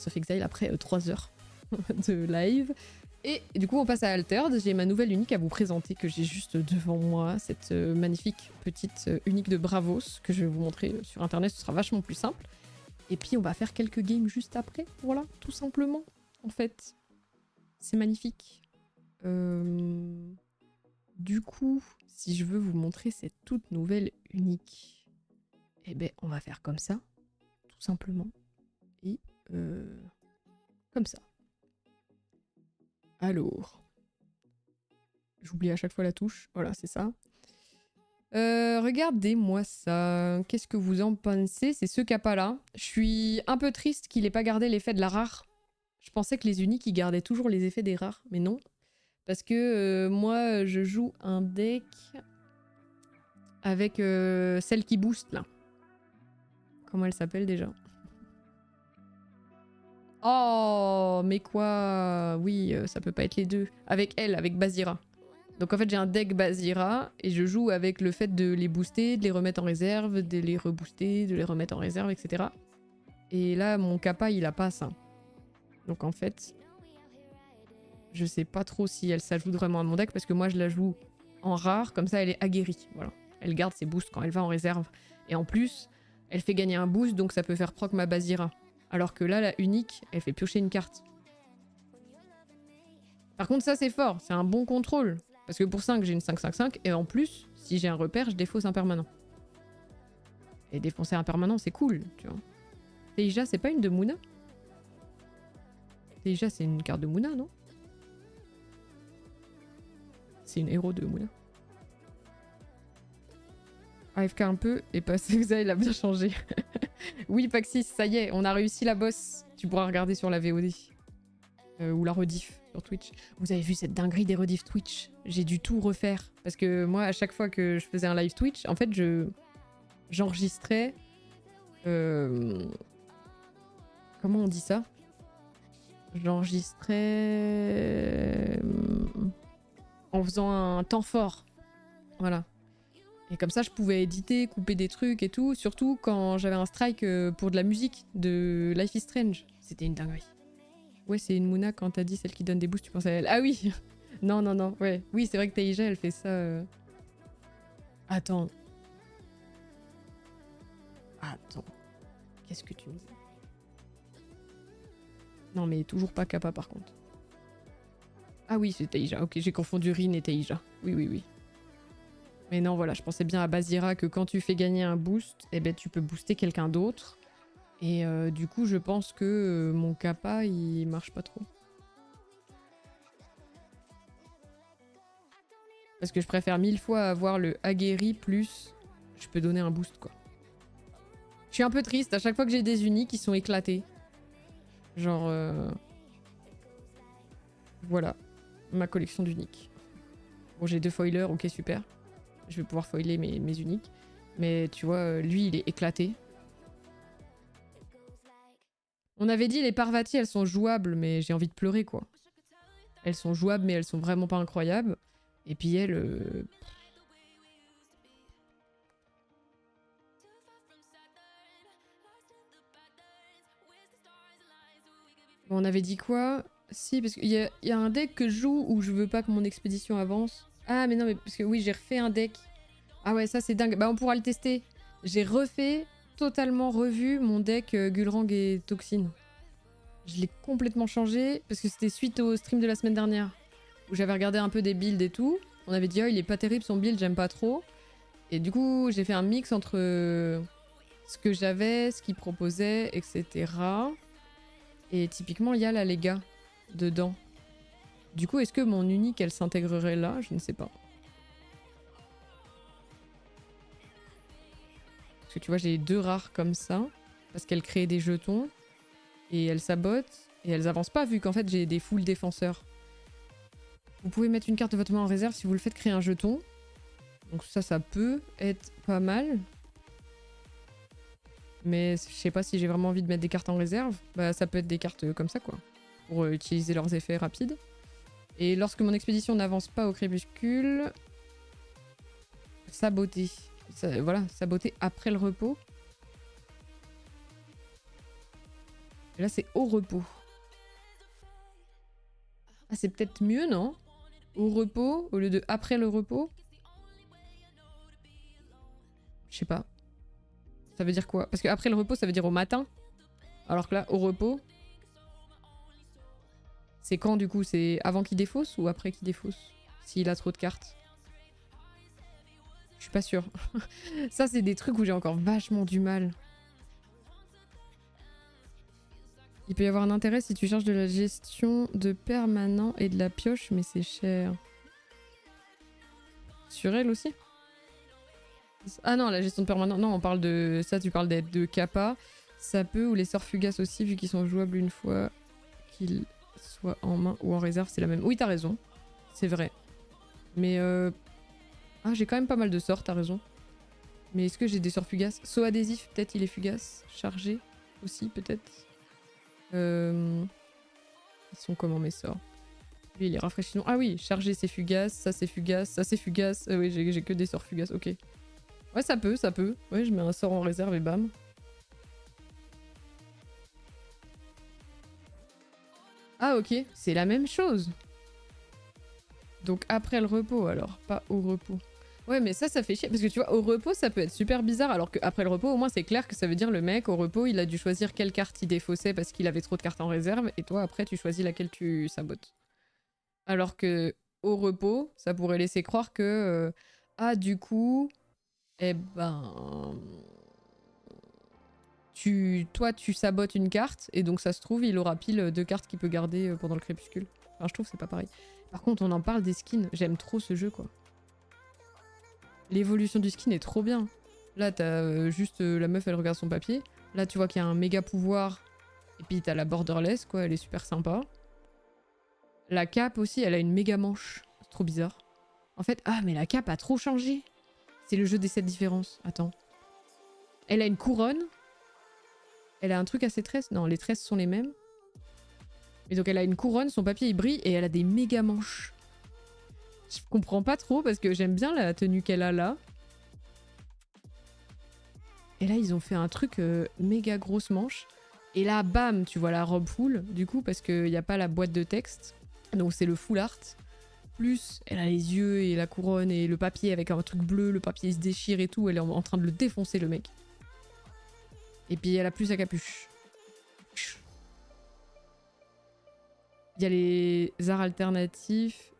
Sauf Exile après 3 heures de live. Et du coup, on passe à Altered. J'ai ma nouvelle unique à vous présenter que j'ai juste devant moi. Cette magnifique petite unique de Bravos que je vais vous montrer sur internet. Ce sera vachement plus simple. Et puis, on va faire quelques games juste après. Voilà, tout simplement. En fait, c'est magnifique. Du coup, si je veux vous montrer cette toute nouvelle unique, eh ben, on va faire comme ça, tout simplement. Et comme ça. Alors, j'oublie à chaque fois la touche. Voilà, c'est ça. Regardez-moi ça. Qu'est-ce que vous en pensez? C'est ce kappa là. Je suis un peu triste qu'il ait pas gardé l'effet de la rare. Je pensais que les uniques, ils gardaient toujours les effets des rares, mais non. Parce que moi, je joue un deck avec celle qui booste là. Comment elle s'appelle déjà? Oh, mais quoi? Oui, ça peut pas être les deux. Avec elle, avec Bazira. Donc en fait, j'ai un deck Bazira et je joue avec le fait de les booster, de les remettre en réserve, de les rebooster, de les remettre en réserve, etc. Et là, mon kappa, il a pas ça. Donc en fait, je sais pas trop si elle s'ajoute vraiment à mon deck parce que moi, je la joue en rare, comme ça, elle est aguerrie. Voilà. Elle garde ses boosts quand elle va en réserve. Et en plus, elle fait gagner un boost, donc ça peut faire proc ma Bazira. Alors que là, la unique, elle fait piocher une carte. Par contre, ça, c'est fort. C'est un bon contrôle. Parce que pour 5, j'ai une 5-5-5. Et en plus, si j'ai un repère, je défausse un permanent. Et défoncer un permanent, c'est cool, tu vois. Teija, c'est pas une de Muna? Teija, c'est une carte de Muna, non? C'est une héros de Muna. AFK un peu, et Passexa, il a bien changé. Oui, Paxis, ça y est, on a réussi la boss. Tu pourras regarder sur la VOD. Ou la rediff sur Twitch. Vous avez vu cette dinguerie des rediff Twitch? J'ai dû tout refaire. Parce que moi, à chaque fois que je faisais un live Twitch, en fait, j'enregistrais... Comment on dit ça? J'enregistrais... en faisant un temps fort. Voilà. Et comme ça, je pouvais éditer, couper des trucs et tout. Surtout quand j'avais un strike pour de la musique de Life is Strange. C'était une dinguerie. Ouais, c'est une Muna quand t'as dit celle qui donne des boosts, tu penses à elle. Ah oui. Non, non, non. Ouais. Oui, c'est vrai que Taija, elle fait ça... Attends. Attends. Qu'est-ce que tu me dis? Non, mais toujours pas Kappa, par contre. Ah oui, c'est Taija. Ok, j'ai confondu Rin et Taija. Oui, oui, oui. Mais non, voilà, je pensais bien à Bazira que quand tu fais gagner un boost, eh ben, tu peux booster quelqu'un d'autre. Et du coup, je pense que mon kappa, il marche pas trop. Parce que je préfère 1000 fois avoir le aguerri plus je peux donner un boost, quoi. Je suis un peu triste, à chaque fois que j'ai des uniques, ils sont éclatés. Genre... Voilà, ma collection d'uniques. Bon, j'ai 2 foilers, ok, super. Je vais pouvoir foiler mes uniques. Mais tu vois, lui, il est éclaté. On avait dit les Parvati, elles sont jouables, mais j'ai envie de pleurer, quoi. Elles sont jouables, mais elles sont vraiment pas incroyables. Et puis elle... Bon, on avait dit quoi? Si, parce qu'il y a un deck que je joue où je veux pas que mon expédition avance. Ah, mais non, mais parce que oui, j'ai refait un deck. Ah ouais, ça c'est dingue. Bah, on pourra le tester. J'ai refait, totalement revu mon deck Gulrang et Toxine. Je l'ai complètement changé parce que c'était suite au stream de la semaine dernière où j'avais regardé un peu des builds et tout. On avait dit, oh, il est pas terrible son build, j'aime pas trop. Et du coup, j'ai fait un mix entre ce que j'avais, ce qu'il proposait, etc. Et typiquement, il y a la Lega dedans. Du coup, est-ce que mon unique, elle s'intégrerait là? Je ne sais pas. Parce que tu vois, j'ai 2 rares comme ça. Parce qu'elles créent des jetons. Et elles sabotent. Et elles avancent pas vu qu'en fait, j'ai des full défenseurs. Vous pouvez mettre une carte de votre main en réserve si vous le faites créer un jeton. Donc ça peut être pas mal. Mais je sais pas si j'ai vraiment envie de mettre des cartes en réserve. Bah ça peut être des cartes comme ça quoi. Pour utiliser leurs effets rapides. Et lorsque mon expédition n'avance pas au crépuscule... Saboter. Voilà, saboter après le repos. Et là, c'est au repos. Ah, c'est peut-être mieux, non? Au repos, au lieu de après le repos? Je sais pas. Ça veut dire quoi? Parce que après le repos, ça veut dire au matin. Alors que là, au repos, c'est quand du coup? C'est avant qu'il défausse ou après qu'il défausse? S'il a trop de cartes. Je suis pas sûre. Ça, c'est des trucs où j'ai encore vachement du mal. Il peut y avoir un intérêt si tu charges de la gestion de permanent et de la pioche, mais c'est cher. Sur elle aussi? Ah non, la gestion de permanent. Non, on parle de... Ça, tu parles d'être de kappa. Ça peut, ou les sorts fugaces aussi, vu qu'ils sont jouables une fois qu'ils soient en main ou en réserve, c'est la même. Oui, t'as raison. C'est vrai. Mais ah, j'ai quand même pas mal de sorts, t'as raison. Mais est-ce que j'ai des sorts fugaces? Saut adhésif, peut-être il est fugace. Chargé aussi, peut-être. Ils sont comment mes sorts? Lui, il est rafraîchissant. Ah oui, chargé c'est fugace, ça c'est fugace, ça c'est fugace. Oui, j'ai que des sorts fugaces, ok. Ouais, ça peut, ça peut. Ouais, je mets un sort en réserve et bam. Ah ok, c'est la même chose. Donc après le repos alors, pas au repos. Ouais, mais ça fait chier. Parce que tu vois, au repos, ça peut être super bizarre. Alors qu'après le repos, au moins, c'est clair que ça veut dire le mec, au repos, il a dû choisir quelle carte il défaussait parce qu'il avait trop de cartes en réserve. Et toi, après, tu choisis laquelle tu sabotes. Alors que au repos, ça pourrait laisser croire que... ah, du coup... Eh ben... Toi, tu sabotes une carte. Et donc, ça se trouve, il aura pile 2 cartes qu'il peut garder pendant le crépuscule. Enfin, je trouve que c'est pas pareil. Par contre, on en parle des skins. J'aime trop ce jeu, quoi. L'évolution du skin est trop bien. Là, t'as juste la meuf, elle regarde son papier. Là, tu vois qu'il y a un méga pouvoir. Et puis, t'as la borderless, quoi. Elle est super sympa. La cape aussi, elle a une méga manche. C'est trop bizarre. En fait, ah, mais la cape a trop changé. C'est le jeu des 7 différences. Attends. Elle a une couronne. Elle a un truc à ses tresses. Non, les tresses sont les mêmes. Et donc, elle a une couronne, son papier, il brille. Et elle a des méga manches. Je comprends pas trop parce que j'aime bien la tenue qu'elle a là. Et là, ils ont fait un truc méga grosse manche. Et là, bam, tu vois la robe full, du coup, parce qu'il n'y a pas la boîte de texte. Donc c'est le full art. Plus, elle a les yeux et la couronne et le papier avec un truc bleu, le papier se déchire et tout. Elle est en train de le défoncer, le mec. Et puis elle a plus sa capuche. Il y a les arts alternatifs.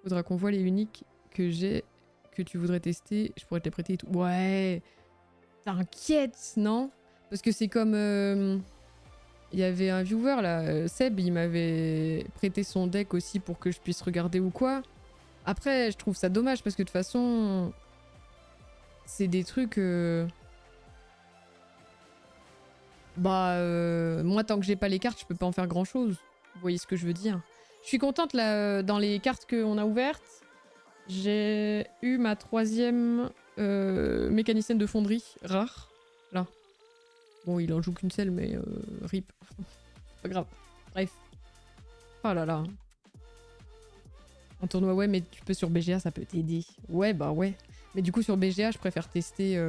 Faudra qu'on voit les uniques que j'ai, que tu voudrais tester. Je pourrais te les prêter et tout. Ouais. T'inquiète, non? Parce que c'est comme... Il y avait un viewer là, Seb, il m'avait prêté son deck aussi pour que je puisse regarder ou quoi. Après, je trouve ça dommage parce que de toute façon... C'est des trucs... moi, tant que j'ai pas les cartes, je peux pas en faire grand chose. Vous voyez ce que je veux dire? Je suis contente là, dans les cartes qu'on a ouvertes. J'ai eu ma 3e mécanicienne de fonderie rare. Là. Bon, il en joue qu'une seule, mais rip. Pas grave. Bref. Oh là là. Un tournoi, ouais, mais tu peux sur BGA, ça peut t'aider. Ouais, bah ouais. Mais du coup, sur BGA, je préfère tester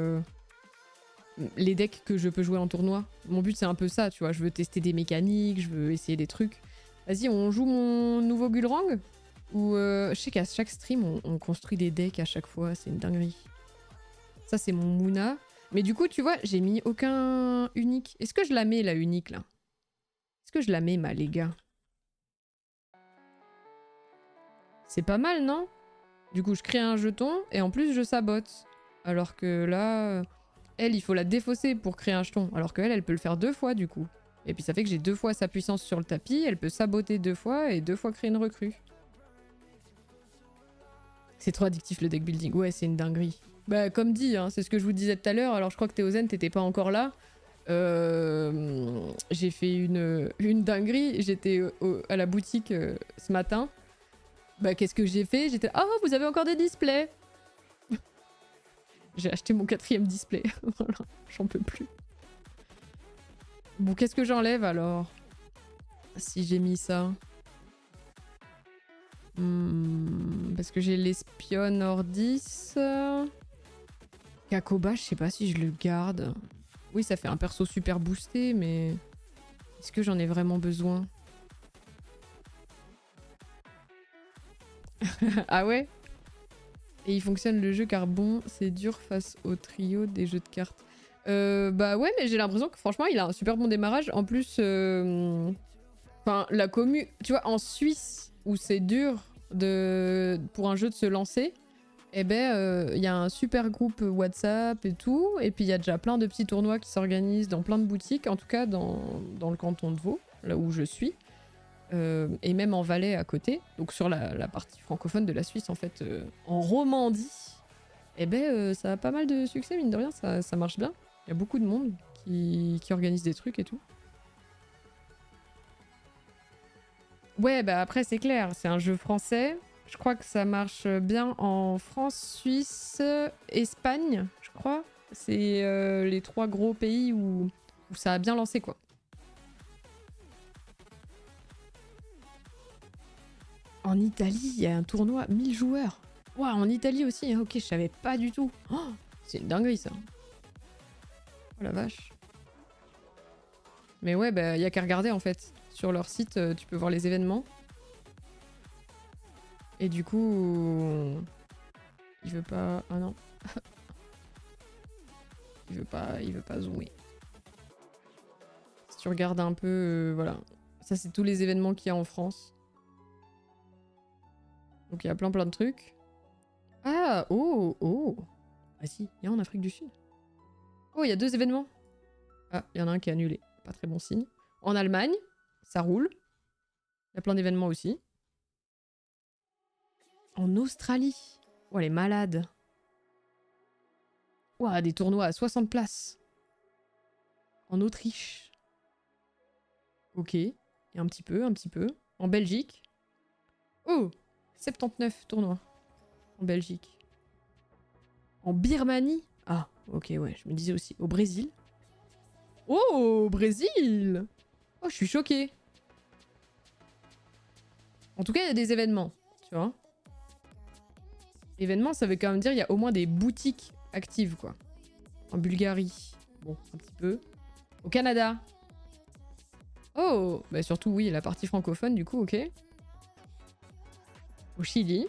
les decks que je peux jouer en tournoi. Mon but, c'est un peu ça, tu vois. Je veux tester des mécaniques, je veux essayer des trucs. Vas-y, on joue mon nouveau Gulrang? Ou je sais qu'à chaque stream, on construit des decks à chaque fois. C'est une dinguerie. Ça, c'est mon Mouna. Mais du coup, tu vois, j'ai mis aucun unique. Est-ce que je la mets, la unique, là? Est-ce que je la mets, ma les gars? C'est pas mal, non? Du coup, je crée un jeton et en plus, je sabote. Alors que là, elle, il faut la défausser pour créer un jeton. Alors qu'elle, elle peut le faire 2 fois, du coup. Et puis ça fait que j'ai 2 fois sa puissance sur le tapis. Elle peut saboter 2 fois et 2 fois créer une recrue. C'est trop addictif, le deck building. Ouais, c'est une dinguerie. Bah, comme dit, hein, c'est ce que je vous disais tout à l'heure. Alors, je crois que Théozen, t'étais pas encore là. J'ai fait une dinguerie. J'étais à la boutique ce matin. Bah, qu'est-ce que j'ai fait? J'étais... Oh, vous avez encore des displays. J'ai acheté mon 4e display. Voilà, j'en peux plus. Bon, qu'est-ce que j'enlève alors? Si j'ai mis ça. Parce que j'ai l'espionne Ordis. Kakoba, je sais pas si je le garde. Oui, ça fait un perso super boosté, mais... Est-ce que j'en ai vraiment besoin? Ah ouais? Et il fonctionne le jeu car bon, c'est dur face au trio des jeux de cartes. Bah ouais, mais j'ai l'impression que franchement, il a un super bon démarrage. En plus, enfin, la commu... Tu vois, en Suisse, où c'est dur pour un jeu de se lancer, eh ben, il y a un super groupe WhatsApp et tout. Et puis, il y a déjà plein de petits tournois qui s'organisent dans plein de boutiques. En tout cas, dans le canton de Vaud, là où je suis. Et même en Valais à côté, donc sur la partie francophone de la Suisse en fait, en Romandie, eh ben ça a pas mal de succès mine de rien, ça marche bien. Il y a beaucoup de monde qui organise des trucs et tout. Ouais, bah après c'est clair, c'est un jeu français. Je crois que ça marche bien en France, Suisse, Espagne, je crois. C'est les 3 gros pays où ça a bien lancé quoi. En Italie, il y a un tournoi 1000 joueurs. Ouah, en Italie aussi, hein. Ok, je savais pas du tout. Oh, c'est une dinguerie ça. Oh la vache. Mais ouais, bah y a qu'à regarder en fait. Sur leur site, tu peux voir les événements. Et du coup... Il veut pas... Ah non. il veut pas zoomer. Si tu regardes un peu, voilà. Ça c'est tous les événements qu'il y a en France. Donc il y a plein de trucs. Ah, oh, oh. Ah si, il y a en Afrique du Sud. Oh, il y a 2 événements. Ah, il y en a un qui est annulé. Pas très bon signe. En Allemagne, ça roule. Il y a plein d'événements aussi. En Australie. Oh, elle est malade. Ouah, des tournois à 60 places. En Autriche. Ok. Et un petit peu, un petit peu. En Belgique. Oh, 79 tournois. En Belgique. En Birmanie. Ah, ok, ouais, je me disais aussi. Au Brésil. Oh, au Brésil. Oh, je suis choquée. En tout cas, il y a des événements, tu vois. Événements, ça veut quand même dire qu'il y a au moins des boutiques actives, quoi. En Bulgarie. Bon, un petit peu. Au Canada. Oh, bah surtout, oui, la partie francophone, du coup, ok. Au Chili.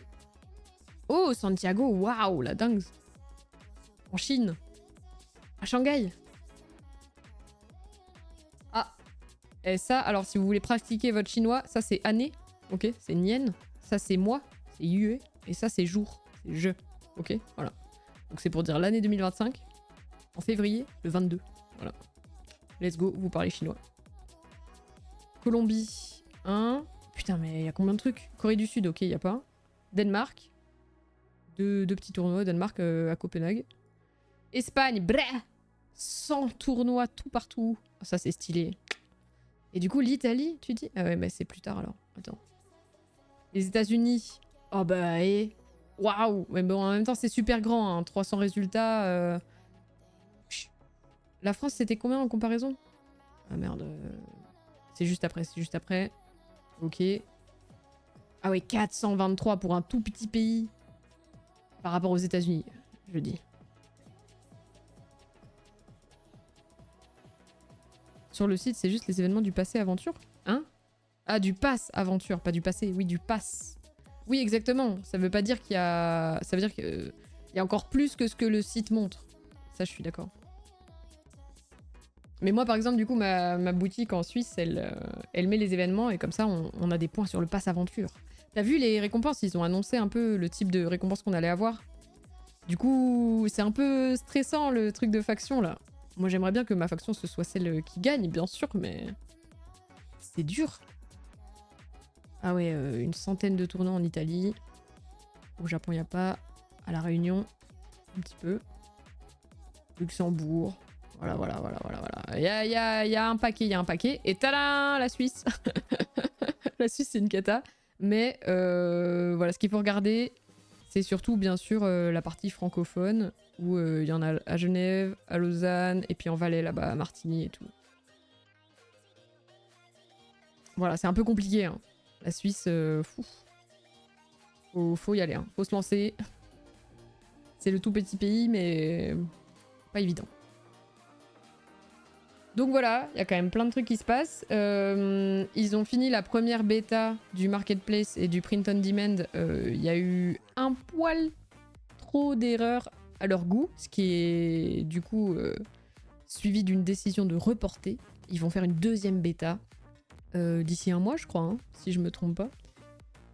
Oh, Santiago, waouh, la dingue. En Chine. À Shanghai. Ah. Et ça, alors, si vous voulez pratiquer votre chinois, ça, c'est année. Ok, c'est nian. Ça, c'est mois. C'est yue. Et ça, c'est jour. C'est je. Ok, voilà. Donc, c'est pour dire l'année 2025. En février, le 22. Voilà. Let's go, vous parlez chinois. Colombie, 1. Putain, mais il y a combien de trucs? Corée du Sud, ok, il y a pas. Danemark. Deux petits tournois, Danemark à Copenhague. Espagne, breh 100 tournois tout partout. Oh, ça, c'est stylé. Et du coup, l'Italie, tu dis? Ah ouais, mais c'est plus tard alors. Attends. Les États-Unis. Oh bah, et. Waouh! Mais bon, en même temps, c'est super grand, hein. 300 résultats. La France, c'était combien en comparaison? Ah merde. C'est juste après, c'est juste après. Ok. Ah ouais, 423 pour un tout petit pays. Par rapport aux États-Unis, je dis. Sur le site, c'est juste les événements du passé aventure? Hein? Ah, du pass aventure, pas du passé. Oui, du pass. Oui, exactement. Ça veut pas dire qu'il y a... Ça veut dire qu'il y a encore plus que ce que le site montre. Ça, je suis d'accord. Mais moi, par exemple, du coup, ma boutique en Suisse, elle met les événements et comme ça, on a des points sur le pass aventure. T'as vu les récompenses? Ils ont annoncé un peu le type de récompense qu'on allait avoir. Du coup, c'est un peu stressant le truc de faction là. Moi, j'aimerais bien que ma faction ce soit celle qui gagne, bien sûr, mais c'est dur. Ah ouais, une centaine de tournois en Italie. Au Japon, il n'y a pas. À La Réunion, un petit peu. Luxembourg. Voilà, voilà, voilà, voilà, voilà. Il y a un paquet, il y a un paquet. Et tadam, la Suisse. La Suisse, c'est une cata. Mais voilà, ce qu'il faut regarder, c'est surtout, bien sûr, la partie francophone, où il y en a à Genève, à Lausanne, et puis en Valais, là-bas, à Martigny et tout. Voilà, c'est un peu compliqué, hein. La Suisse, fou. Faut y aller, hein. Faut se lancer. C'est le tout petit pays, mais pas évident. Donc voilà, il y a quand même plein de trucs qui se passent. Ils ont fini la première bêta du Marketplace et du Print on Demand. Il y a eu un poil trop d'erreurs à leur goût, ce qui est du coup suivi d'une décision de reporter. Ils vont faire une deuxième bêta d'ici un mois, je crois, hein, si je me trompe pas.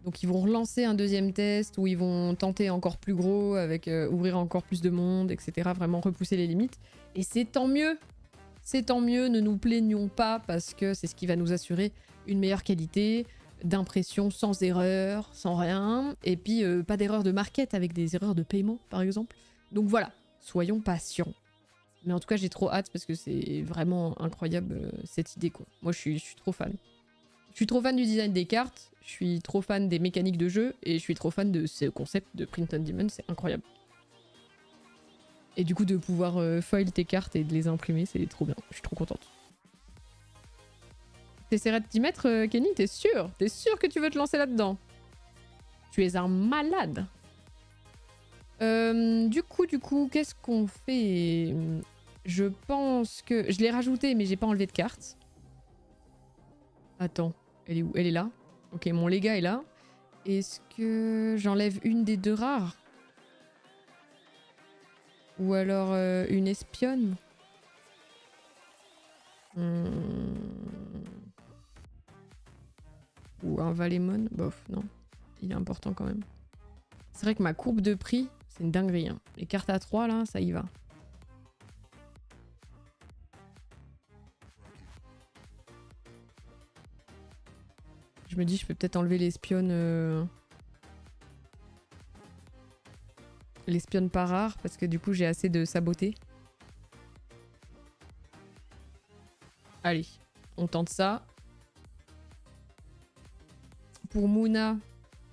Donc ils vont relancer un deuxième test où ils vont tenter encore plus gros avec ouvrir encore plus de monde, etc. Vraiment repousser les limites. Et c'est tant mieux. C'est tant mieux, ne nous plaignons pas parce que c'est ce qui va nous assurer une meilleure qualité d'impression sans erreur, sans rien. Et puis pas d'erreur de market avec des erreurs de paiement par exemple. Donc voilà, soyons patients. Mais en tout cas j'ai trop hâte parce que c'est vraiment incroyable cette idée quoi. Moi je suis trop fan. Je suis trop fan du design des cartes, je suis trop fan des mécaniques de jeu et je suis trop fan de ce concept de Print on Demand, c'est incroyable. Et du coup de pouvoir foil tes cartes et de les imprimer, c'est trop bien, je suis trop contente. T'essaierais de t'y mettre Kenny, t'es sûr? T'es sûr que tu veux te lancer là-dedans? Tu es un malade. Du coup, qu'est-ce qu'on fait? Je pense que... Je l'ai rajouté mais j'ai pas enlevé de carte. Attends, elle est où? Elle est là. Ok, mon légat est là. Est-ce que j'enlève une des deux rares? Ou alors une espionne? Ou un Valémon? Bof, non. Il est important quand même. C'est vrai que ma courbe de prix, c'est une dinguerie. Hein. Les cartes à 3, là, ça y va. Je me dis, je peux peut-être enlever l'espionne... L'espionne pas rare, parce que du coup, j'ai assez de saboter. Allez, on tente ça. Pour Mouna,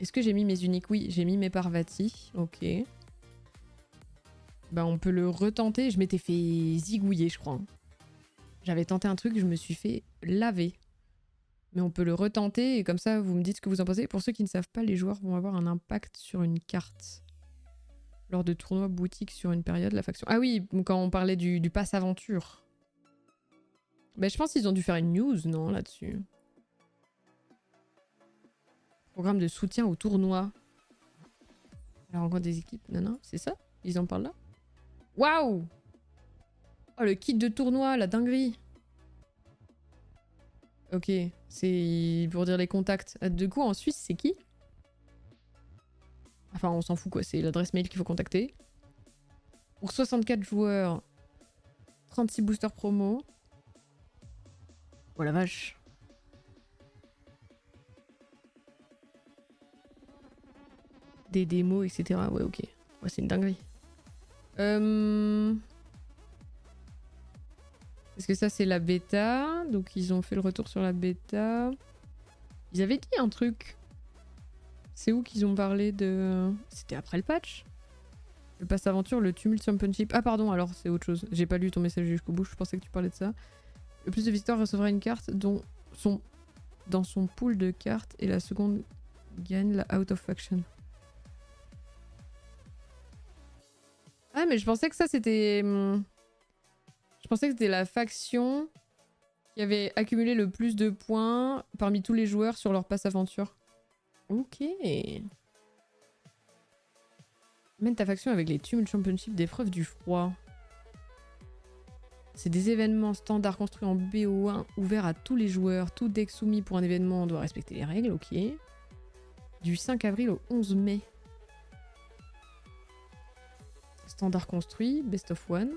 est-ce que j'ai mis mes uniques? Oui, j'ai mis mes Parvati. Ok. Bah, on peut le retenter. Je m'étais fait zigouiller, je crois. Hein. J'avais tenté un truc, je me suis fait laver. Mais on peut le retenter et comme ça, vous me dites ce que vous en pensez. Pour ceux qui ne savent pas, les joueurs vont avoir un impact sur une carte. Lors de tournois boutiques sur une période, la faction... Ah oui, quand on parlait du pass aventure. Bah, je pense qu'ils ont dû faire une news, non, là-dessus. Programme de soutien au tournoi. La rencontre des équipes, non, c'est ça? Ils en parlent là? Waouh! Oh, le kit de tournoi, la dinguerie! Ok, c'est pour dire les contacts. Du coup, en Suisse, c'est qui? Enfin, on s'en fout quoi, c'est l'adresse mail qu'il faut contacter. Pour 64 joueurs, 36 boosters promo. Oh la vache. Des démos, etc. Ouais, ok. Ouais, c'est une dinguerie. Parce que ça, c'est la bêta. Donc, ils ont fait le retour sur la bêta. Ils avaient dit un truc. C'est où qu'ils ont parlé de... C'était après le patch? Le pass aventure, le Tumult Championship. Ah pardon, alors c'est autre chose. J'ai pas lu ton message jusqu'au bout, je pensais que tu parlais de ça. Le plus de visiteurs recevra une carte dans son pool de cartes et la seconde gagne la Out of Faction. Ah mais je pensais que ça c'était... Je pensais que c'était la faction qui avait accumulé le plus de points parmi tous les joueurs sur leur pass aventure. Ok. Mène ta faction avec les Tumult Championship d'épreuve du froid. C'est des événements standards construits en BO1 ouverts à tous les joueurs. Tout deck soumis pour un événement doit respecter les règles, ok. Du 5 avril au 11 mai. Standard construit, best of one.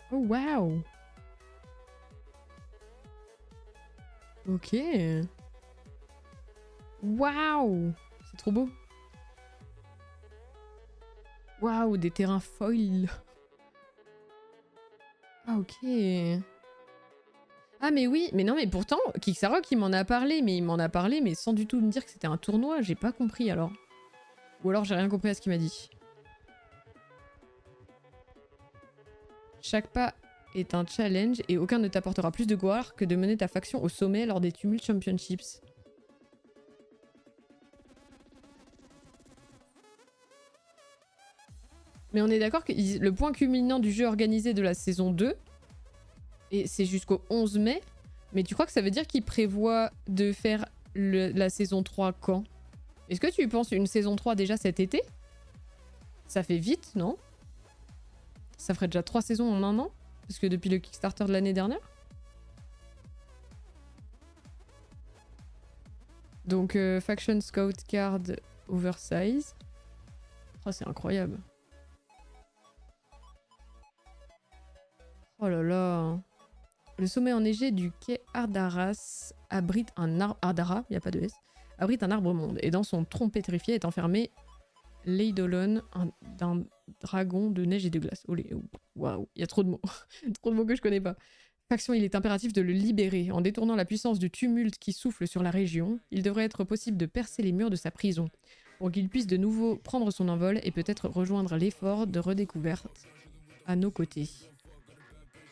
Oh waouh! Ok. Waouh! C'est trop beau. Waouh, des terrains foil. Ah ok. Ah mais oui, mais non mais pourtant, Kixarok il m'en a parlé, mais sans du tout me dire que c'était un tournoi, j'ai pas compris alors. Ou alors j'ai rien compris à ce qu'il m'a dit. Chaque pas est un challenge et aucun ne t'apportera plus de gloire que de mener ta faction au sommet lors des Tumult Championships. Mais on est d'accord que le point culminant du jeu organisé de la saison 2, et c'est jusqu'au 11 mai, mais tu crois que ça veut dire qu'ils prévoient de faire la saison 3 quand? Est-ce que tu penses une saison 3 déjà cet été? Ça fait vite, non? Ça ferait déjà 3 saisons en un an? Parce que depuis le Kickstarter de l'année dernière? Donc, Faction Scout Card Oversize. Oh, c'est incroyable. Oh là là. Le sommet enneigé du quai Ardaras abrite un arbre... Ardara, il n'y a pas de S. Abrite un arbre-monde. Et dans son tronc pétrifié est enfermé l'Eidolon d'un dragon de neige et de glace. Waouh, il y a trop de mots. Trop de mots que je connais pas. Faction, il est impératif de le libérer. En détournant la puissance du tumulte qui souffle sur la région, il devrait être possible de percer les murs de sa prison, pour qu'il puisse de nouveau prendre son envol et peut-être rejoindre l'effort de redécouverte à nos côtés.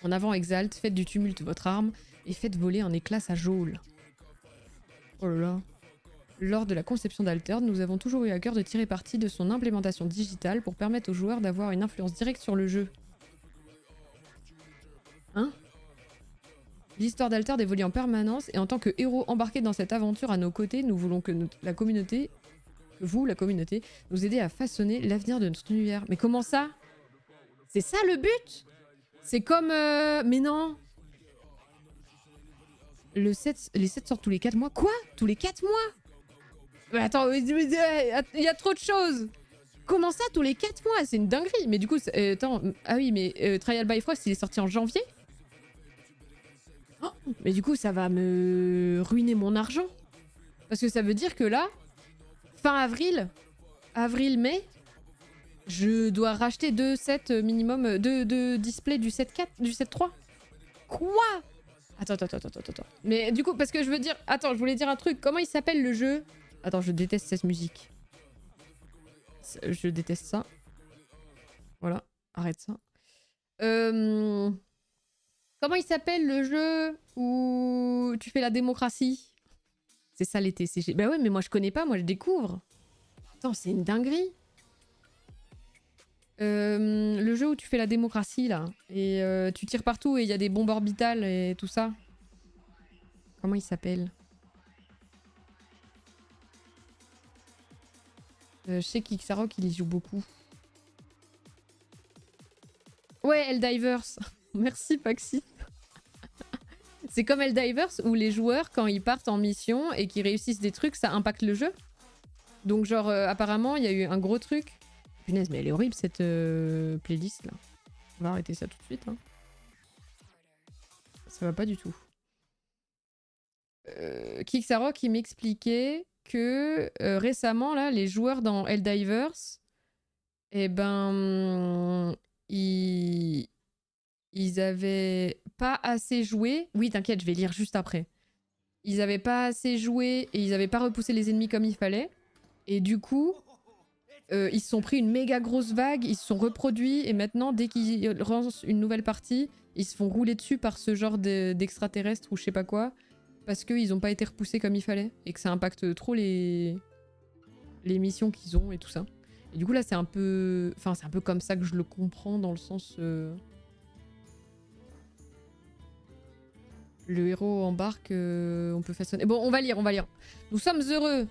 En avant, Exalt, faites du tumulte votre arme et faites voler en éclats sa geôle. Oh là là. Lors de la conception d'Altered, nous avons toujours eu à cœur de tirer parti de son implémentation digitale pour permettre aux joueurs d'avoir une influence directe sur le jeu. Hein? L'histoire d'Altered évolue en permanence et en tant que héros embarqués dans cette aventure à nos côtés, nous voulons que la communauté, nous aider à façonner l'avenir de notre univers. Mais comment ça? C'est ça le but? C'est comme... Mais non! Les 7 sortent tous les 4 mois. Quoi? Tous les 4 mois? Mais attends, il y a trop de choses! Comment ça, tous les 4 mois? C'est une dinguerie! Mais du coup, attends... Ah oui, mais Trial by Frost, il est sorti en janvier? Oh, mais du coup, ça va me ruiner mon argent. Parce que ça veut dire que là, fin avril-mai, je dois racheter 2 sets minimum, 2 displays du 7.4, du 7.3. Quoi? Attends. Mais du coup, parce que je veux dire... Attends, je voulais dire un truc. Comment il s'appelle le jeu? Attends, je déteste cette musique. Je déteste ça. Voilà, arrête ça. Comment il s'appelle le jeu où tu fais la démocratie? C'est ça les TCG. Bah ouais, mais moi je connais pas, moi je découvre. Attends, c'est une dinguerie. Le jeu où tu fais la démocratie là, et tu tires partout et il y a des bombes orbitales et tout ça. Comment il s'appelle? Je sais qu'Ixarok il y joue beaucoup. Ouais, Helldivers. Merci Paxi. C'est comme Helldivers où les joueurs quand ils partent en mission et qu'ils réussissent des trucs, ça impacte le jeu. Donc genre apparemment il y a eu un gros truc. Punaise, mais elle est horrible cette playlist là. On va arrêter ça tout de suite. Hein. Ça va pas du tout. Kixarok il m'expliquait que récemment là, les joueurs dans Helldivers, eh ben ils avaient pas assez joué. Oui, t'inquiète, je vais lire juste après. Ils avaient pas assez joué et ils avaient pas repoussé les ennemis comme il fallait. Et du coup, ils se sont pris une méga grosse vague, ils se sont reproduits et maintenant, dès qu'ils lancent une nouvelle partie, ils se font rouler dessus par ce genre d'extraterrestres ou je sais pas quoi, parce qu'ils ont pas été repoussés comme il fallait et que ça impacte trop les missions qu'ils ont et tout ça. Et du coup là, c'est un peu... Enfin, c'est un peu comme ça que je le comprends dans le sens... Le héros embarque, on peut façonner... Bon, on va lire. Nous sommes heureux...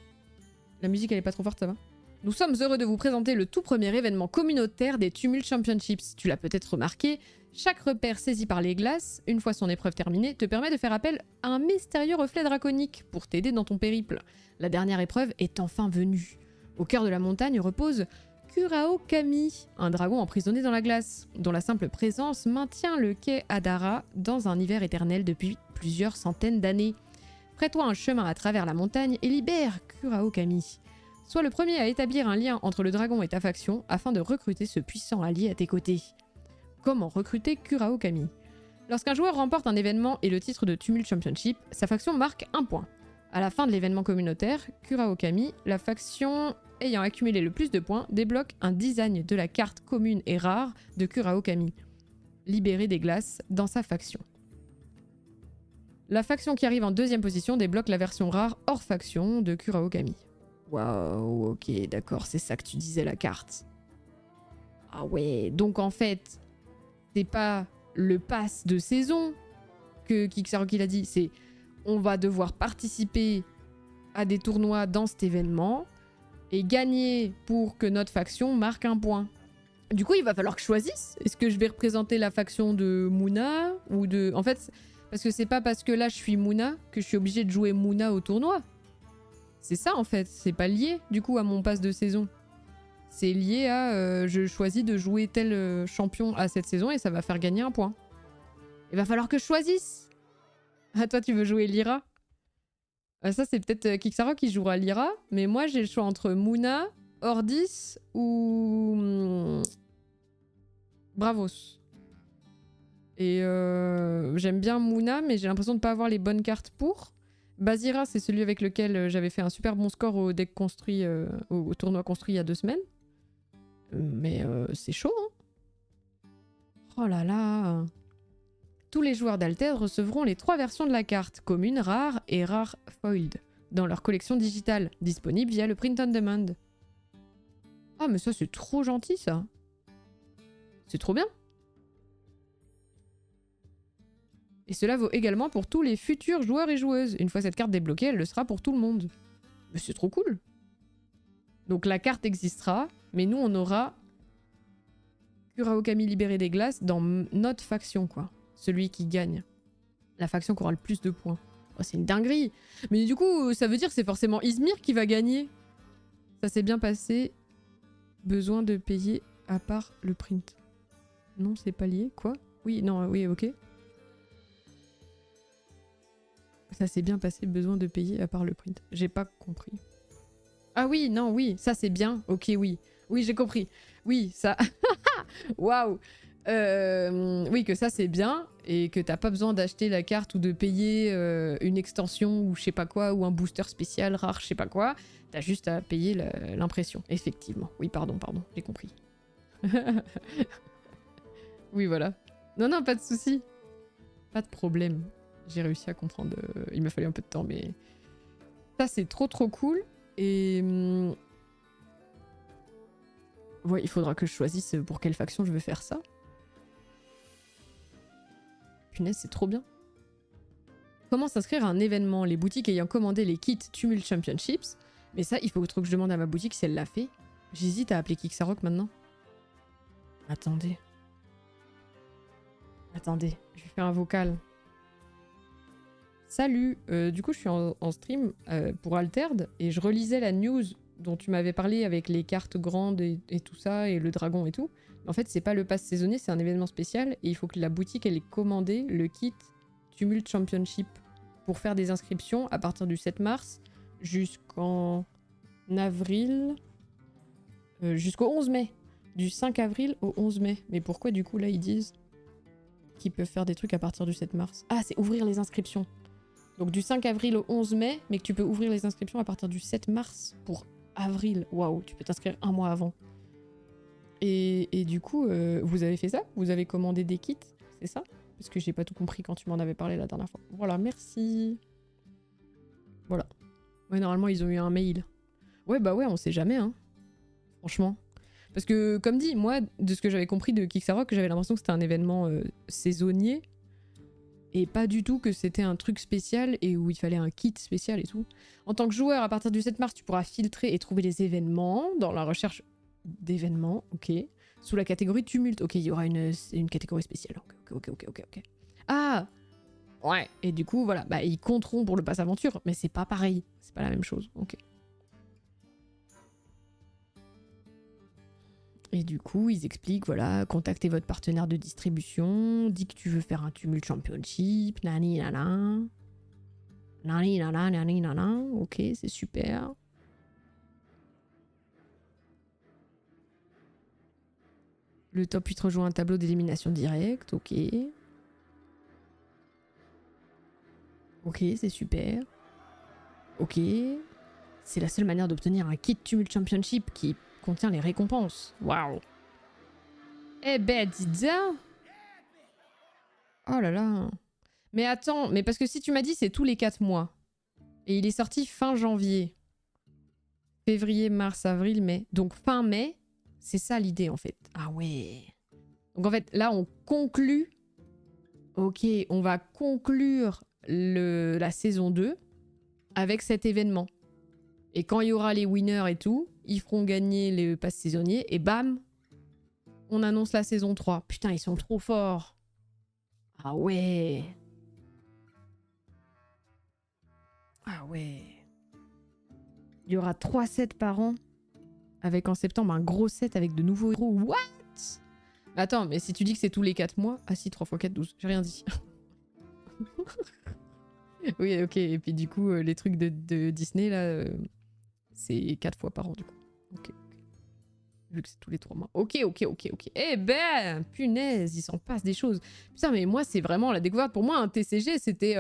La musique, elle est pas trop forte, ça va? Nous sommes heureux de vous présenter le tout premier événement communautaire des Tumult Championships. Tu l'as peut-être remarqué, chaque repère saisi par les glaces, une fois son épreuve terminée, te permet de faire appel à un mystérieux reflet draconique pour t'aider dans ton périple. La dernière épreuve est enfin venue. Au cœur de la montagne repose Kurao Kami, un dragon emprisonné dans la glace, dont la simple présence maintient le quai Adara dans un hiver éternel depuis plusieurs centaines d'années. Ferai-toi un chemin à travers la montagne et libère Kurao Kami. Sois le premier à établir un lien entre le dragon et ta faction afin de recruter ce puissant allié à tes côtés. Comment recruter Kurao Kami? Lorsqu'un joueur remporte un événement et le titre de Tumult Championship, sa faction marque un point. À la fin de l'événement communautaire, Kurao Kami, la faction ayant accumulé le plus de points, débloque un design de la carte commune et rare de Kurao Kami, libéré des glaces dans sa faction. La faction qui arrive en deuxième position débloque la version rare hors faction de Kurao Kami. Waouh, ok, d'accord, c'est ça que tu disais la carte. Ah ouais, donc en fait, c'est pas le pass de saison que Kixaroki l'a dit, c'est on va devoir participer à des tournois dans cet événement et gagner pour que notre faction marque un point. Du coup, il va falloir que je choisisse. Est-ce que je vais représenter la faction de Moona ou de... En fait, parce que c'est pas parce que là je suis Moona que je suis obligée de jouer Moona au tournoi. C'est ça en fait, c'est pas lié du coup à mon pass de saison. C'est lié à je choisis de jouer tel champion à cette saison et ça va faire gagner un point. Il va falloir que je choisisse. Ah toi tu veux jouer Lyra? Ça c'est peut-être Kixaro qui jouera Lyra, mais moi j'ai le choix entre Moona, Ordis ou Bravos. Et j'aime bien Moona, mais j'ai l'impression de pas avoir les bonnes cartes pour. Basira, c'est celui avec lequel j'avais fait un super bon score au deck construit, au tournoi construit il y a 2 semaines. Mais c'est chaud, hein. Oh là là. Tous les joueurs d'Alted recevront les 3 versions de la carte, commune, rare et rare foiled, dans leur collection digitale, disponible via le print on demand. Ah mais ça c'est trop gentil ça. C'est trop bien. Et cela vaut également pour tous les futurs joueurs et joueuses. Une fois cette carte débloquée, elle le sera pour tout le monde. Mais c'est trop cool. Donc la carte existera, mais nous on aura Kuraokami libéré des glaces dans notre faction, quoi. Celui qui gagne. La faction qui aura le plus de points. Oh, c'est une dinguerie. Mais du coup, ça veut dire que c'est forcément Izmir qui va gagner. Ça s'est bien passé. Besoin de payer à part le print. Non, c'est pas lié. Quoi? Oui, non, oui, ok. Ça s'est bien passé, besoin de payer à part le print. J'ai pas compris. Ah oui, non, oui, ça c'est bien. Ok, oui. Oui, j'ai compris. Oui, ça... Waouh. Oui, que ça c'est bien et que t'as pas besoin d'acheter la carte ou de payer une extension ou je sais pas quoi ou un booster spécial rare, je sais pas quoi. T'as juste à payer l'impression. Effectivement. Oui, pardon, j'ai compris. Oui, voilà. Non, non, pas de souci. Pas de problème. J'ai réussi à comprendre. Il m'a fallu un peu de temps, mais ça c'est trop cool. Et ouais, il faudra que je choisisse pour quelle faction je veux faire ça. Punaise, c'est trop bien. Comment s'inscrire à un événement? Les boutiques ayant commandé les kits Tumult Championships. Mais ça, il faut que je demande à ma boutique si elle l'a fait. J'hésite à appeler Kixarok maintenant. Attendez. Attendez, je vais faire un vocal. Salut, du coup je suis en stream pour Altered et je relisais la news dont tu m'avais parlé avec les cartes grandes et tout ça et le dragon et tout. En fait c'est pas le pass saisonnier, c'est un événement spécial et il faut que la boutique elle ait commandé le kit Tumult Championship pour faire des inscriptions à partir du 7 mars jusqu'en avril, jusqu'au 11 mai. Du 5 avril au 11 mai. Mais pourquoi du coup là ils disent qu'ils peuvent faire des trucs à partir du 7 mars? Ah, c'est ouvrir les inscriptions. Donc du 5 avril au 11 mai, mais que tu peux ouvrir les inscriptions à partir du 7 mars pour avril. Waouh, tu peux t'inscrire un mois avant. Et du coup, vous avez fait ça? Vous avez commandé des kits? C'est ça? Parce que j'ai pas tout compris quand tu m'en avais parlé la dernière fois. Voilà, merci. Voilà. Ouais, normalement, ils ont eu un mail. Ouais, bah ouais, on sait jamais, hein. Franchement. Parce que, comme dit, moi, de ce que j'avais compris de Kixarok, j'avais l'impression que c'était un événement saisonnier. Et pas du tout que c'était un truc spécial et où il fallait un kit spécial et tout. En tant que joueur, à partir du 7 mars, tu pourras filtrer et trouver les événements dans la recherche d'événements, ok. Sous la catégorie tumulte, ok, il y aura une catégorie spéciale. Ok. Ah ouais, et du coup, voilà, bah ils compteront pour le pass aventure, mais c'est pas pareil, c'est pas la même chose, ok. Et du coup, ils expliquent, voilà, contactez votre partenaire de distribution, dis que tu veux faire un Tumult Championship, nani nana. Nani nana, nani nana. Ok, c'est super. Le top 8 rejoint un tableau d'élimination directe, ok. Ok, c'est super. Ok. C'est la seule manière d'obtenir un kit Tumult Championship qui contient les récompenses. Waouh. Eh ben, dis donc. Oh là là. Mais attends, mais parce que si tu m'as dit c'est tous les 4 mois. Et il est sorti fin janvier. Février, mars, avril, mai. Donc fin mai, C'est ça l'idée en fait. Ah ouais. Donc en fait, là on conclut. Ok, on va conclure la saison 2 avec cet événement. Et quand il y aura les winners et tout, ils feront gagner les passes saisonniers et bam, on annonce la saison 3. Putain, ils sont trop forts. Ah ouais. Ah ouais. Il y aura 3 sets par an. Avec en septembre un gros set avec de nouveaux héros. What? Attends, mais si tu dis que c'est tous les 4 mois... Ah si, 3 x 4, 12. J'ai rien dit. Oui, ok. Et puis du coup, les trucs de Disney, là, c'est 4 fois par an, du coup. Ok. Vu que c'est tous les 3 mois. Ok. Eh ben, punaise, il s'en passe des choses. Putain, mais moi, c'est vraiment la découverte. Pour moi, un TCG, c'était...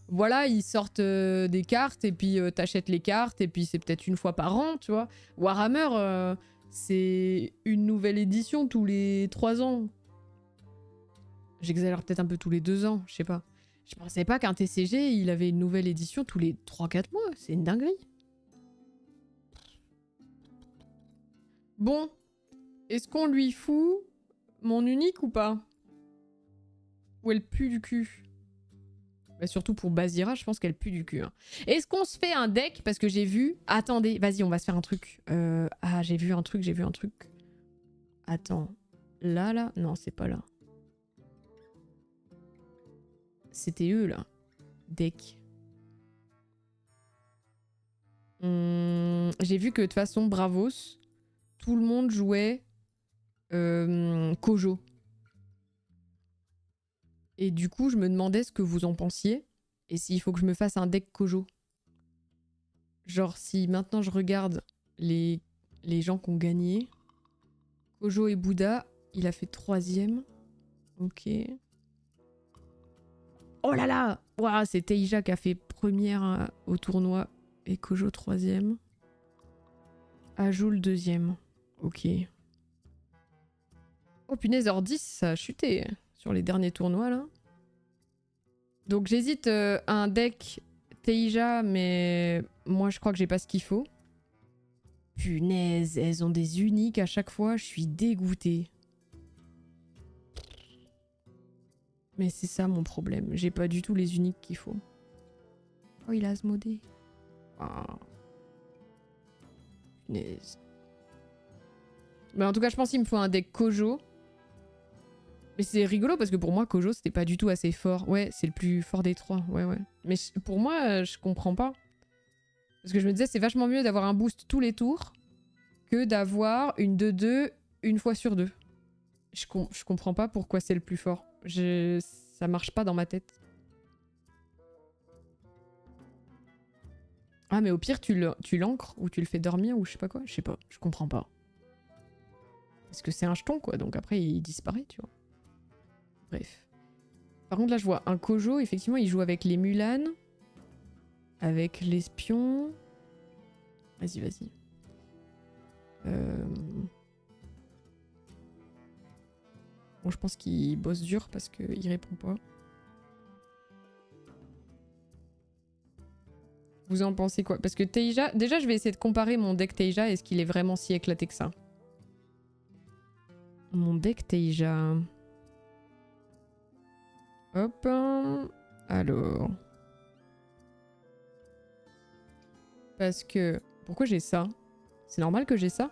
voilà, ils sortent des cartes, et puis t'achètes les cartes, et puis c'est peut-être une fois par an, tu vois. Warhammer, c'est une nouvelle édition tous les 3 ans. J'exagère peut-être un peu tous les 2 ans, je sais pas. Je pensais pas qu'un TCG, il avait une nouvelle édition tous les 3-4 mois. C'est une dinguerie. Bon, est-ce qu'on lui fout mon unique ou pas? Ou elle pue du cul? Bah surtout pour Bazira, je pense qu'elle pue du cul. Hein. Est-ce qu'on se fait un deck? Parce que j'ai vu... Attendez, vas-y, on va se faire un truc. Ah, j'ai vu un truc. Attends. Là? Non, c'est pas là. C'était eux, là. Deck. J'ai vu que de toute façon, Bravos, tout le monde jouait Kojo. Et du coup, je me demandais ce que vous en pensiez. Et s'il faut que je me fasse un deck Kojo. Genre, si maintenant je regarde les gens qui ont gagné. Kojo et Bouddha, il a fait 3e. Ok. Oh là là! Ouah, c'est Teija qui a fait première au tournoi. Et Kojo 3e. Ajoul 2e. Ok. Oh punaise, Ordis, ça a chuté sur les derniers tournois là. Donc j'hésite un deck Teija, mais moi je crois que j'ai pas ce qu'il faut. Punaise, elles ont des uniques à chaque fois, je suis dégoûtée. Mais c'est ça mon problème, j'ai pas du tout les uniques qu'il faut. Oh, il a Asmodée. Ah. Punaise. Mais en tout cas, je pense qu'il me faut un deck Kojo. Mais c'est rigolo parce que pour moi, Kojo, c'était pas du tout assez fort. Ouais, c'est le plus fort des 3. Ouais. Mais pour moi, je comprends pas. Parce que je me disais, c'est vachement mieux d'avoir un boost tous les tours que d'avoir une 2-2 une fois sur 2. Je comprends pas pourquoi c'est le plus fort. Ça marche pas dans ma tête. Ah, mais au pire, tu l'ancres ou tu le fais dormir ou je sais pas quoi. Je sais pas, je comprends pas. Parce que c'est un jeton, quoi. Donc après, il disparaît, tu vois. Bref. Par contre, là, je vois un Kojo. Effectivement, il joue avec les Mulan. Avec l'espion. Vas-y. Bon, je pense qu'il bosse dur parce qu'il répond pas. Vous en pensez quoi? Parce que Teija... Déjà, je vais essayer de comparer mon deck Teija. Est-ce qu'il est vraiment si éclaté que ça? Mon deck Teija... Hop. Alors... Parce que... Pourquoi j'ai ça? C'est normal que j'ai ça?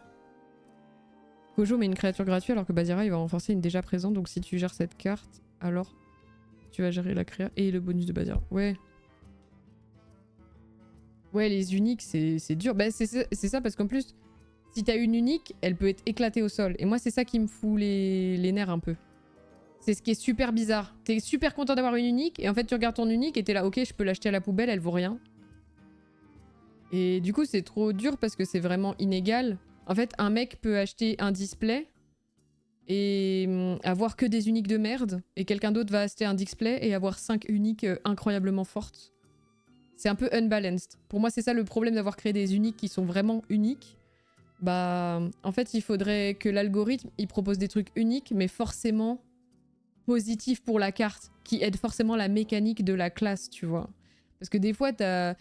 Kojo met une créature gratuite alors que Bazira il va renforcer une déjà présente. Donc si tu gères cette carte, alors tu vas gérer la créa et le bonus de Bazira. Ouais. Ouais, les uniques, c'est dur. Bah, c'est ça parce qu'en plus, si t'as une unique, elle peut être éclatée au sol. Et moi, c'est ça qui me fout les nerfs un peu. C'est ce qui est super bizarre. T'es super content d'avoir une unique et en fait, tu regardes ton unique et t'es là, ok, je peux l'acheter à la poubelle, elle vaut rien. Et du coup, c'est trop dur parce que c'est vraiment inégal. En fait, un mec peut acheter un display et avoir que des uniques de merde. Et quelqu'un d'autre va acheter un display et avoir 5 uniques incroyablement fortes. C'est un peu unbalanced. Pour moi, c'est ça le problème d'avoir créé des uniques qui sont vraiment uniques. Bah, en fait, il faudrait que l'algorithme, il propose des trucs uniques, mais forcément positifs pour la carte, qui aident forcément la mécanique de la classe, tu vois. Parce que des fois, t'as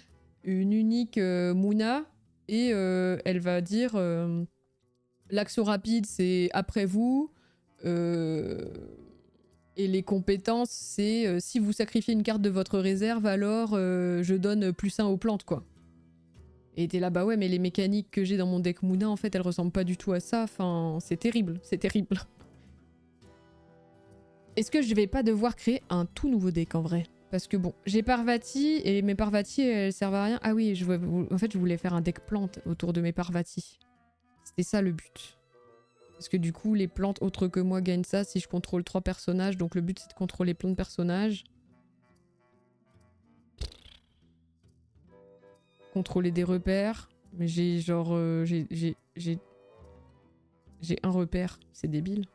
une unique Mouna, et elle va dire L'action rapide, c'est après vous. Et les compétences, c'est si vous sacrifiez une carte de votre réserve, alors je donne +1 aux plantes, quoi. Et t'es là, bah ouais, mais les mécaniques que j'ai dans mon deck Mouna, en fait, elles ressemblent pas du tout à ça. Enfin, c'est terrible, c'est terrible. Est-ce que je vais pas devoir créer un tout nouveau deck, en vrai? Parce que bon, j'ai Parvati, et mes Parvati, elles servent à rien. Ah oui, en fait, je voulais faire un deck plante autour de mes Parvati. C'était ça le but. Parce que du coup, les plantes autres que moi gagnent ça si je contrôle 3 personnages. Donc le but, c'est de contrôler plein de personnages. Contrôler des repères. Mais j'ai genre... j'ai un repère. C'est débile.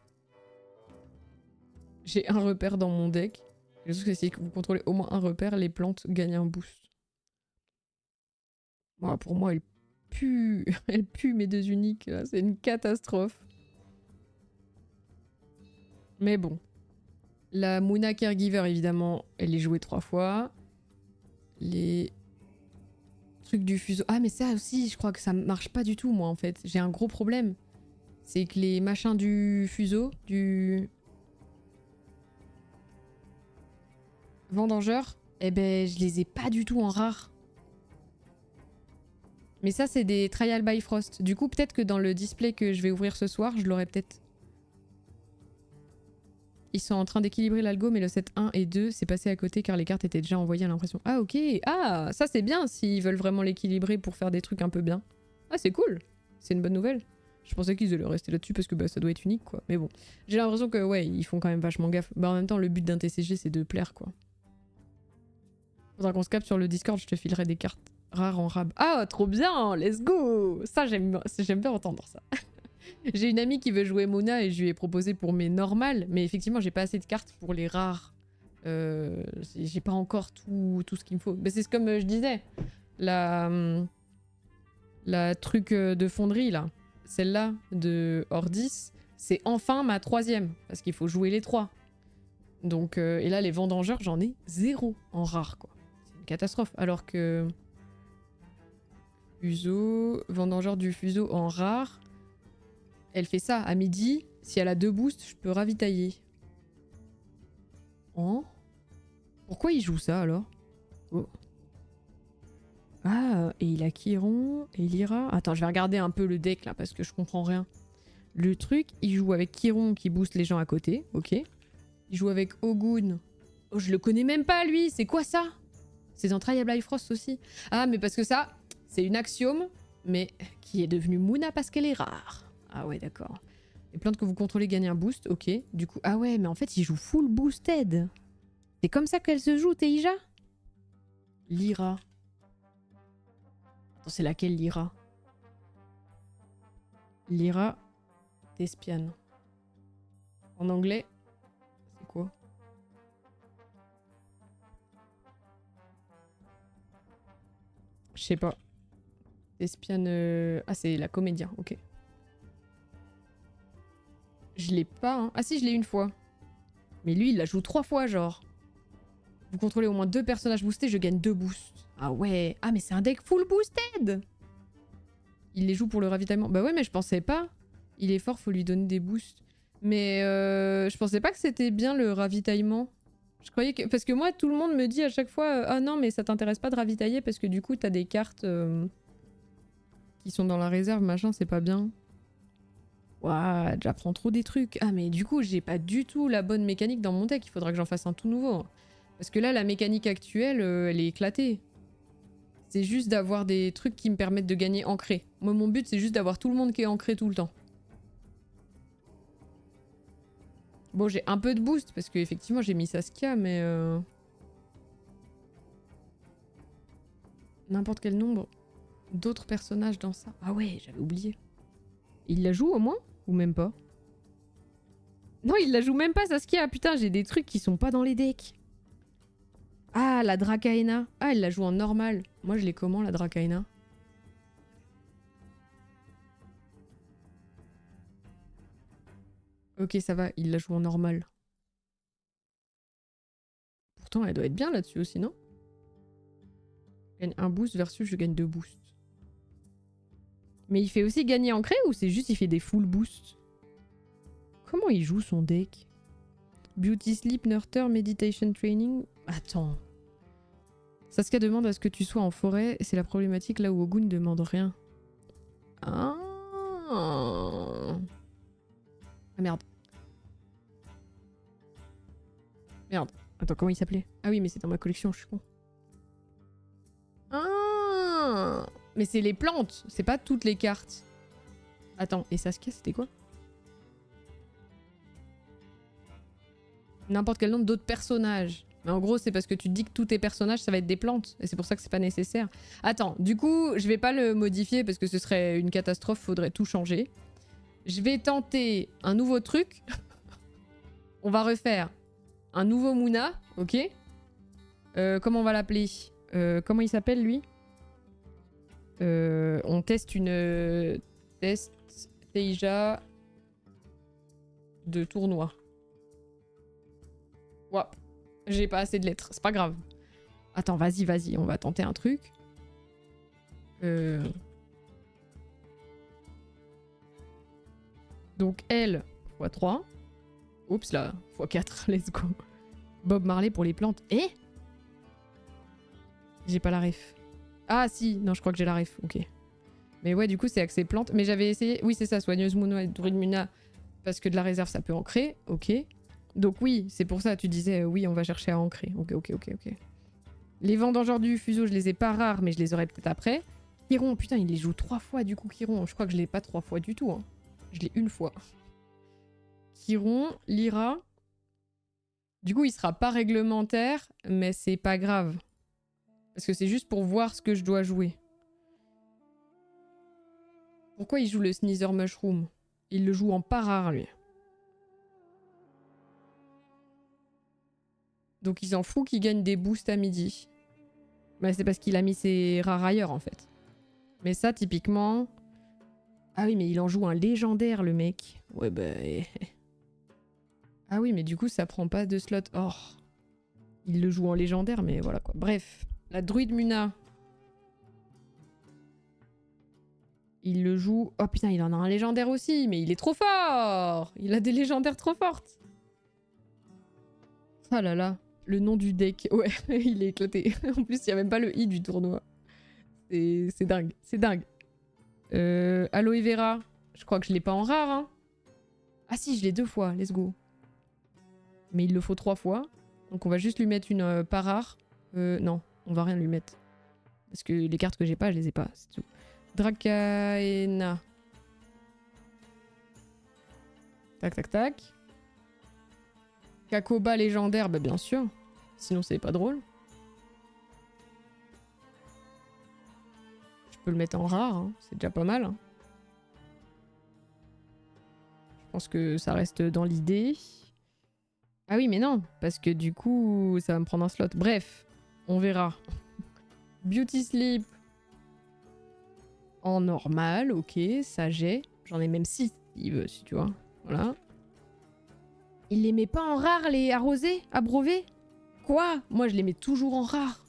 J'ai un repère dans mon deck. Je sais que si vous contrôlez au moins un repère, les plantes gagnent un boost. Bon, pour moi, elle pue. Elle pue mes 2 uniques. C'est une catastrophe. Mais bon. La Mouna Caregiver, évidemment, elle est jouée 3 fois. Les trucs du fuseau. Ah, mais ça aussi, je crois que ça marche pas du tout, moi, en fait. J'ai un gros problème. C'est que les machins du fuseau, du vendangeur, eh ben, je les ai pas du tout en rare. Mais ça, c'est des Trial by Frost. Du coup, peut-être que dans le display que je vais ouvrir ce soir, je l'aurai peut-être. Ils sont en train d'équilibrer l'algo, mais le set 1 et 2 s'est passé à côté car les cartes étaient déjà envoyées à l'impression. Ah, ok. Ah, ça, c'est bien s'ils veulent vraiment l'équilibrer pour faire des trucs un peu bien. Ah, c'est cool. C'est une bonne nouvelle. Je pensais qu'ils allaient rester là-dessus parce que bah, ça doit être unique, quoi. Mais bon. J'ai l'impression que, ouais, ils font quand même vachement gaffe. Bah, en même temps, le but d'un TCG, c'est de plaire, quoi. Faudra qu'on se capte sur le Discord, je te filerai des cartes rares en rab. Ah, trop bien. Let's go. Ça, j'aime bien entendre ça. J'ai une amie qui veut jouer Mona et je lui ai proposé pour mes normales, mais effectivement, j'ai pas assez de cartes pour les rares. J'ai pas encore tout ce qu'il me faut. Mais c'est comme je disais, la truc de fonderie, là, celle-là de Ordis, c'est enfin ma 3e, parce qu'il faut jouer les 3. Donc, et là, les vendangeurs, j'en ai 0 en rare, quoi. C'est une catastrophe. Alors que... Fuseau, vendangeur du fuseau en rare... Elle fait ça à midi. Si elle a 2 boosts, je peux ravitailler. Oh. Pourquoi il joue ça alors? Oh. Ah, et il a Chiron, et il ira... Attends, je vais regarder un peu le deck là parce que je comprends rien. Le truc, il joue avec Chiron qui booste les gens à côté, ok. Il joue avec Ogun. Oh, je le connais même pas lui, c'est quoi ça? C'est dans Trial by Frost aussi. Ah, mais parce que ça, c'est une axiome, mais qui est devenue Mouna parce qu'elle est rare. Ah ouais, d'accord. Les plantes que vous contrôlez gagnent un boost, ok. Du coup, ah ouais, mais en fait, il joue full boosted. C'est comme ça qu'elle se joue, Teija? Lyra. Attends, c'est laquelle, Lyra? Lyra Thespian. En anglais, c'est quoi? Je sais pas. Thespian... Ah, c'est la comédien, ok. Je l'ai pas, hein. Ah si, je l'ai une fois. Mais lui, il la joue 3 fois, genre. Vous contrôlez au moins 2 personnages boostés, je gagne 2 boosts. Ah ouais. Ah, mais c'est un deck full boosted. Il les joue pour le ravitaillement. Bah ouais, mais je pensais pas. Il est fort, faut lui donner des boosts. Mais je pensais pas que c'était bien le ravitaillement. Je croyais que... Parce que moi, tout le monde me dit à chaque fois ah non, mais ça t'intéresse pas de ravitailler parce que du coup, t'as des cartes qui sont dans la réserve, machin, c'est pas bien. Ouah, j'apprends trop des trucs. Ah, mais du coup, j'ai pas du tout la bonne mécanique dans mon deck. Il faudra que j'en fasse un tout nouveau. Parce que là, la mécanique actuelle, elle est éclatée. C'est juste d'avoir des trucs qui me permettent de gagner ancré. Moi, mon but, c'est juste d'avoir tout le monde qui est ancré tout le temps. Bon, j'ai un peu de boost, parce qu'effectivement, j'ai mis Saskia, mais... N'importe quel nombre d'autres personnages dans ça. Ah ouais, j'avais oublié. Il la joue au moins? Ou même pas? Non, il la joue même pas, Saskia. Putain, j'ai des trucs qui sont pas dans les decks. Ah, la Dracaena. Ah, elle la joue en normal. Moi, je l'ai comment, la Dracaena? Ok, ça va, il la joue en normal. Pourtant, elle doit être bien là-dessus aussi, non? Je gagne un boost versus je gagne 2 boosts. Mais il fait aussi gagner ancré ou c'est juste il fait des full boost? Comment il joue son deck? Beauty Sleep, Nurture, Meditation Training. Attends. Saskia demande à ce que tu sois en forêt et c'est la problématique là où Ogun ne demande rien. Ah, merde. Merde. Attends, comment il s'appelait? Ah oui, mais c'est dans ma collection, je suis con. Ah, mais c'est les plantes, c'est pas toutes les cartes. Attends, et Saskia, c'était quoi? N'importe quel nom d'autres personnages. Mais en gros, c'est parce que tu te dis que tous tes personnages, ça va être des plantes. Et c'est pour ça que c'est pas nécessaire. Attends, du coup, je vais pas le modifier parce que ce serait une catastrophe, faudrait tout changer. Je vais tenter un nouveau truc. On va refaire un nouveau Muna, ok? Comment on va l'appeler? Comment il s'appelle, lui? On teste une... test Teija de tournoi. Ouah, j'ai pas assez de lettres, c'est pas grave. Attends, vas-y, on va tenter un truc. Donc elle, x3. Oups là, x4, let's go. Bob Marley pour les plantes. Eh? J'ai pas la ref. Ah si, non je crois que j'ai la ref, ok. Mais ouais, du coup c'est accès plantes. Mais j'avais essayé, oui c'est ça, soigneuse Muna et druide Muna. Parce que de la réserve ça peut ancrer, ok. Donc oui, c'est pour ça, tu disais oui, on va chercher à ancrer. Ok. Les vendangeurs du fuseau, je les ai pas rares, mais je les aurai peut-être après. Chiron, putain, il les joue 3 fois du coup, Chiron. Je crois que je l'ai pas 3 fois du tout. Hein. Je l'ai une fois. Chiron, Lyra. Du coup, il sera pas réglementaire, mais c'est pas grave. Parce que c'est juste pour voir ce que je dois jouer. Pourquoi il joue le Sneezer Mushroom? Il le joue en pas rare, lui. Donc il s'en fout qu'il gagne des boosts à midi. Bah, c'est parce qu'il a mis ses rares ailleurs en fait. Mais ça typiquement... Ah oui mais il en joue un légendaire le mec. Ouais bah... Ah oui mais du coup ça prend pas de slot. Oh. Il le joue en légendaire mais voilà quoi. Bref. La druide Muna. Il le joue... Oh putain il en a un légendaire aussi. Mais il est trop fort. Il a des légendaires trop fortes. Ah là là. Le nom du deck, ouais, il est éclaté. En plus, il n'y a même pas le i du tournoi. C'est dingue, c'est dingue. Aloe Vera, je crois que je l'ai pas en rare. Hein. Ah si, je l'ai 2 fois, let's go. Mais il le faut 3 fois. Donc on va juste lui mettre une pas rare. Non, on va rien lui mettre. Parce que les cartes que j'ai pas, je les ai pas, c'est tout. Dracaena. Tac. Kakoba légendaire, bah bien sûr. Sinon c'est pas drôle. Je peux le mettre en rare, hein. C'est déjà pas mal. Hein. Je pense que ça reste dans l'idée. Ah oui mais non, parce que du coup ça va me prendre un slot. Bref, on verra. Beauty Sleep. En normal, ok, ça j'ai. J'en ai même 6 s'il veut, si tu vois. Voilà. Il les met pas en rare les arrosés, abreuvés? Quoi? Moi je les mets toujours en rare.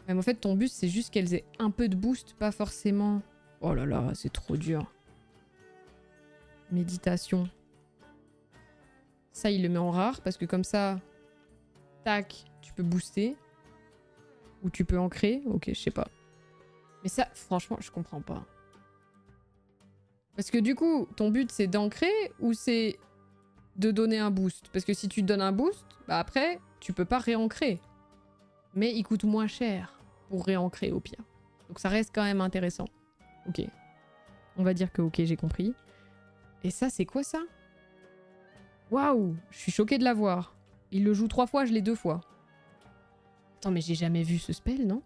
Mais en fait ton but c'est juste qu'elles aient un peu de boost, pas forcément... Oh là là, c'est trop dur. Méditation. Ça il le met en rare parce que comme ça... Tac, tu peux booster. Ou tu peux ancrer. Ok, je sais pas. Mais ça, franchement, je comprends pas. Parce que du coup, ton but c'est d'ancrer ou c'est de donner un boost? Parce que si tu te donnes un boost, bah après, tu peux pas réancrer. Mais il coûte moins cher pour réancrer au pire. Donc ça reste quand même intéressant. Ok. On va dire que ok, j'ai compris. Et ça, c'est quoi ça? Waouh! Je suis choquée de l'avoir. Il le joue 3 fois, je l'ai 2 fois. Attends, mais j'ai jamais vu ce spell, non?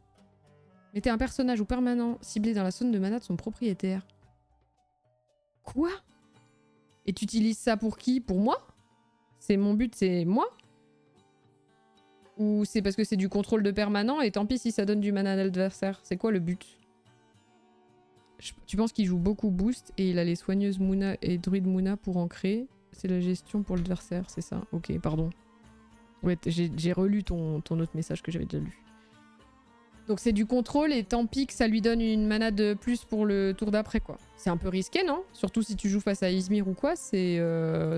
Mettez un personnage ou permanent ciblé dans la zone de mana de son propriétaire. Quoi? Et tu utilises ça pour qui? Pour moi? C'est mon but, c'est moi? Ou c'est parce que c'est du contrôle de permanent et tant pis si ça donne du mana à l'adversaire? C'est quoi le but? Tu penses qu'il joue beaucoup boost et il a les soigneuses Muna et druide Muna pour ancrer? C'est la gestion pour l'adversaire, c'est ça? Ok, pardon. Ouais, j'ai relu ton autre message que j'avais déjà lu. Donc c'est du contrôle et tant pis que ça lui donne une mana de plus pour le tour d'après, quoi. C'est un peu risqué, non? Surtout si tu joues face à Izmir ou quoi, c'est...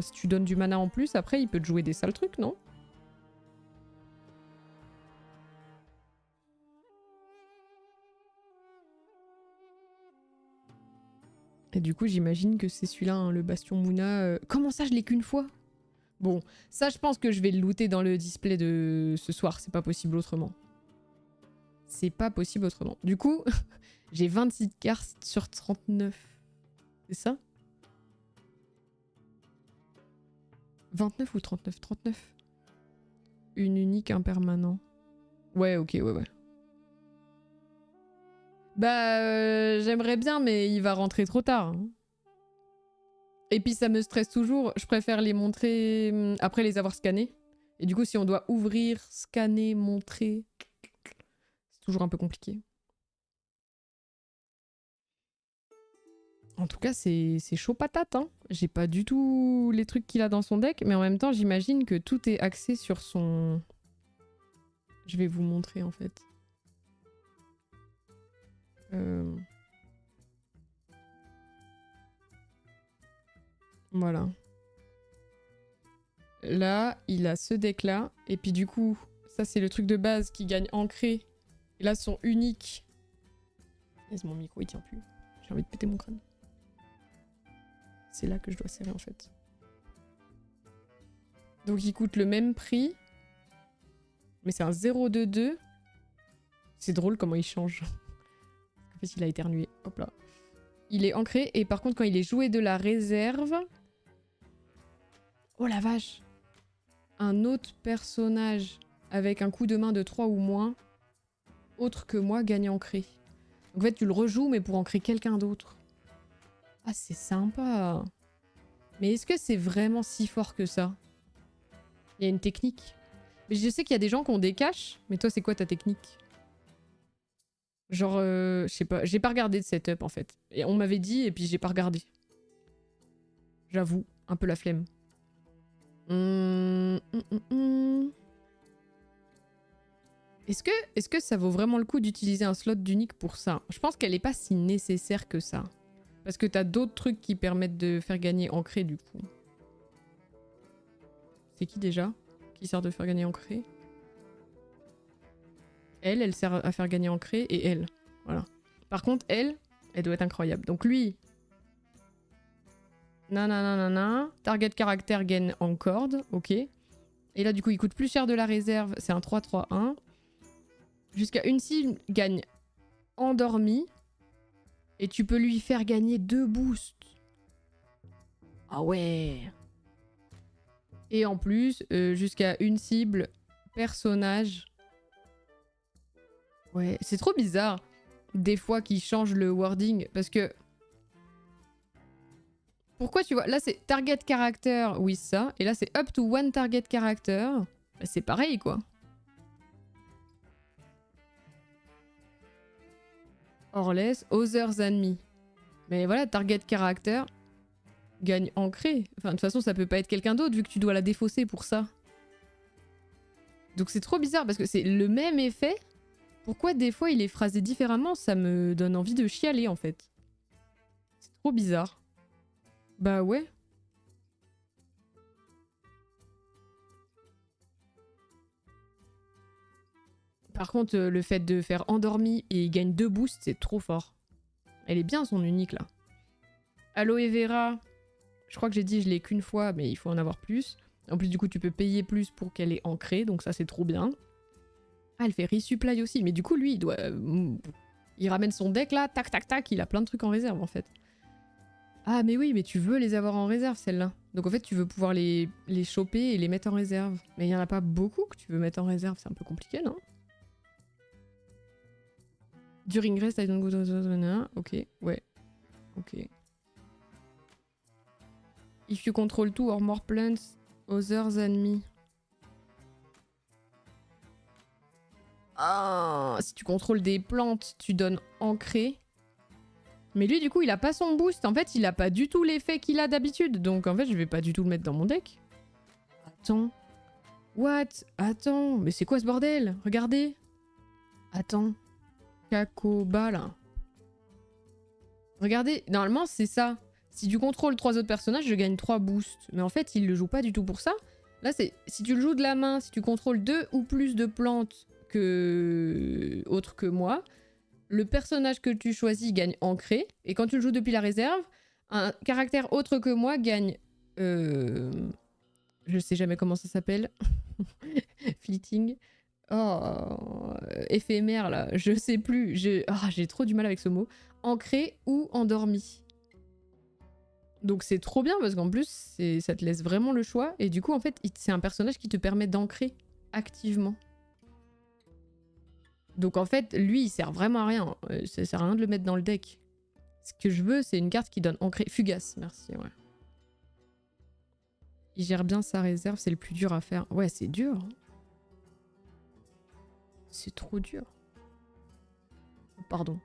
si tu donnes du mana en plus, après il peut te jouer des sales trucs, non? Et du coup, j'imagine que c'est celui-là, hein, le Bastion Mouna. Comment ça, je l'ai qu'une fois? Bon, ça, je pense que je vais le looter dans le display de ce soir. C'est pas possible autrement. C'est pas possible autrement. Du coup, j'ai 26 cartes sur 39. C'est ça? 29 ou 39? 39. Une unique, un permanent. Ouais, ok, ouais. Bah, j'aimerais bien, mais il va rentrer trop tard. Hein. Et puis ça me stresse toujours. Je préfère les montrer après les avoir scannés. Et du coup, si on doit ouvrir, scanner, montrer, c'est toujours un peu compliqué. En tout cas, c'est chaud patate. Hein. J'ai pas du tout les trucs qu'il a dans son deck, mais en même temps, j'imagine que tout est axé sur son... Je vais vous montrer en fait. Voilà. Là, il a ce deck-là. Et puis du coup, ça c'est le truc de base qui gagne ancré. Et là, son unique... Mon micro, il tient plus. J'ai envie de péter mon crâne. C'est là que je dois serrer en fait. Donc il coûte le même prix. Mais c'est un 0-2-2. C'est drôle comment il change. En fait, il a éternué. Hop là. Il est ancré. Et par contre, quand il est joué de la réserve... Oh la vache! Un autre personnage avec un coup de main de 3 ou moins, autre que moi, gagne ancré. Donc en fait, tu le rejoues, mais pour ancrer quelqu'un d'autre. Ah, c'est sympa! Mais est-ce que c'est vraiment si fort que ça? Il y a une technique. Mais je sais qu'il y a des gens qui ont des caches, mais toi, c'est quoi ta technique? Genre, je sais pas, j'ai pas regardé de setup en fait. Et on m'avait dit, et puis j'ai pas regardé. J'avoue, un peu la flemme. Est-ce que ça vaut vraiment le coup d'utiliser un slot d'unique pour ça? Je pense qu'elle est pas si nécessaire que ça. Parce que t'as d'autres trucs qui permettent de faire gagner ancré du coup. C'est qui déjà qui sert de faire gagner ancré? Elle sert à faire gagner ancré et elle. Voilà. Par contre, elle doit être incroyable. Donc lui... Nanana, target caractère gain en corde, ok. Et là, du coup, il coûte plus cher de la réserve, c'est un 3-3-1. Jusqu'à une cible gagne endormi. Et tu peux lui faire gagner 2 boosts. Ah ouais. Et en plus, jusqu'à une cible personnage. Ouais, c'est trop bizarre. Des fois qu'ils changent le wording, parce que... Pourquoi tu vois... Là, c'est target character, oui, ça. Et là, c'est up to one target character. Bah, c'est pareil, quoi. Or less, others than me. Mais voilà, target character gagne ancré. Enfin, de toute façon, ça peut pas être quelqu'un d'autre, vu que tu dois la défausser pour ça. Donc c'est trop bizarre, parce que c'est le même effet. Pourquoi des fois, il est phrasé différemment? Ça me donne envie de chialer, en fait. C'est trop bizarre. Bah ouais. Par contre, le fait de faire endormi et il gagne 2 boosts, c'est trop fort. Elle est bien son unique là. Aloe Vera, je crois que j'ai dit je l'ai qu'une fois, mais il faut en avoir plus. En plus, du coup, tu peux payer plus pour qu'elle ait ancré, donc ça c'est trop bien. Ah, elle fait resupply aussi, mais du coup, lui, il doit... il ramène son deck là, tac tac tac, il a plein de trucs en réserve en fait. Ah mais oui, mais tu veux les avoir en réserve celles-là. Donc en fait tu veux pouvoir les choper et les mettre en réserve. Mais il n'y en a pas beaucoup que tu veux mettre en réserve, c'est un peu compliqué non? During rest I don't go to the... Ok, ouais. Ok. If you control 2 or more plants, other than me. Ah, si tu contrôles des plantes, tu donnes ancré. Mais lui, du coup, il a pas son boost. En fait, il a pas du tout l'effet qu'il a d'habitude. Donc, en fait, je vais pas du tout le mettre dans mon deck. Attends. What? Attends. Mais c'est quoi ce bordel? Regardez. Attends. Kakoba là. Regardez, normalement c'est ça. Si tu contrôles 3 autres personnages, je gagne 3 boosts. Mais en fait, il le joue pas du tout pour ça. Là, c'est si tu le joues de la main, si tu contrôles 2 ou plus de plantes autres que moi, le personnage que tu choisis gagne ancré. Et quand tu le joues depuis la réserve, un caractère autre que moi gagne... Je sais jamais comment ça s'appelle. Fleeting. Oh, éphémère là, je sais plus. J'ai trop du mal avec ce mot. Ancré ou endormi. Donc c'est trop bien parce qu'en plus, ça te laisse vraiment le choix. Et du coup, en fait, c'est un personnage qui te permet d'ancrer activement. Donc en fait, lui, il sert vraiment à rien. Ça sert à rien de le mettre dans le deck. Ce que je veux, c'est une carte qui donne ancré. Fugace, merci, ouais. Il gère bien sa réserve, c'est le plus dur à faire. Ouais, c'est dur. C'est trop dur. Pardon.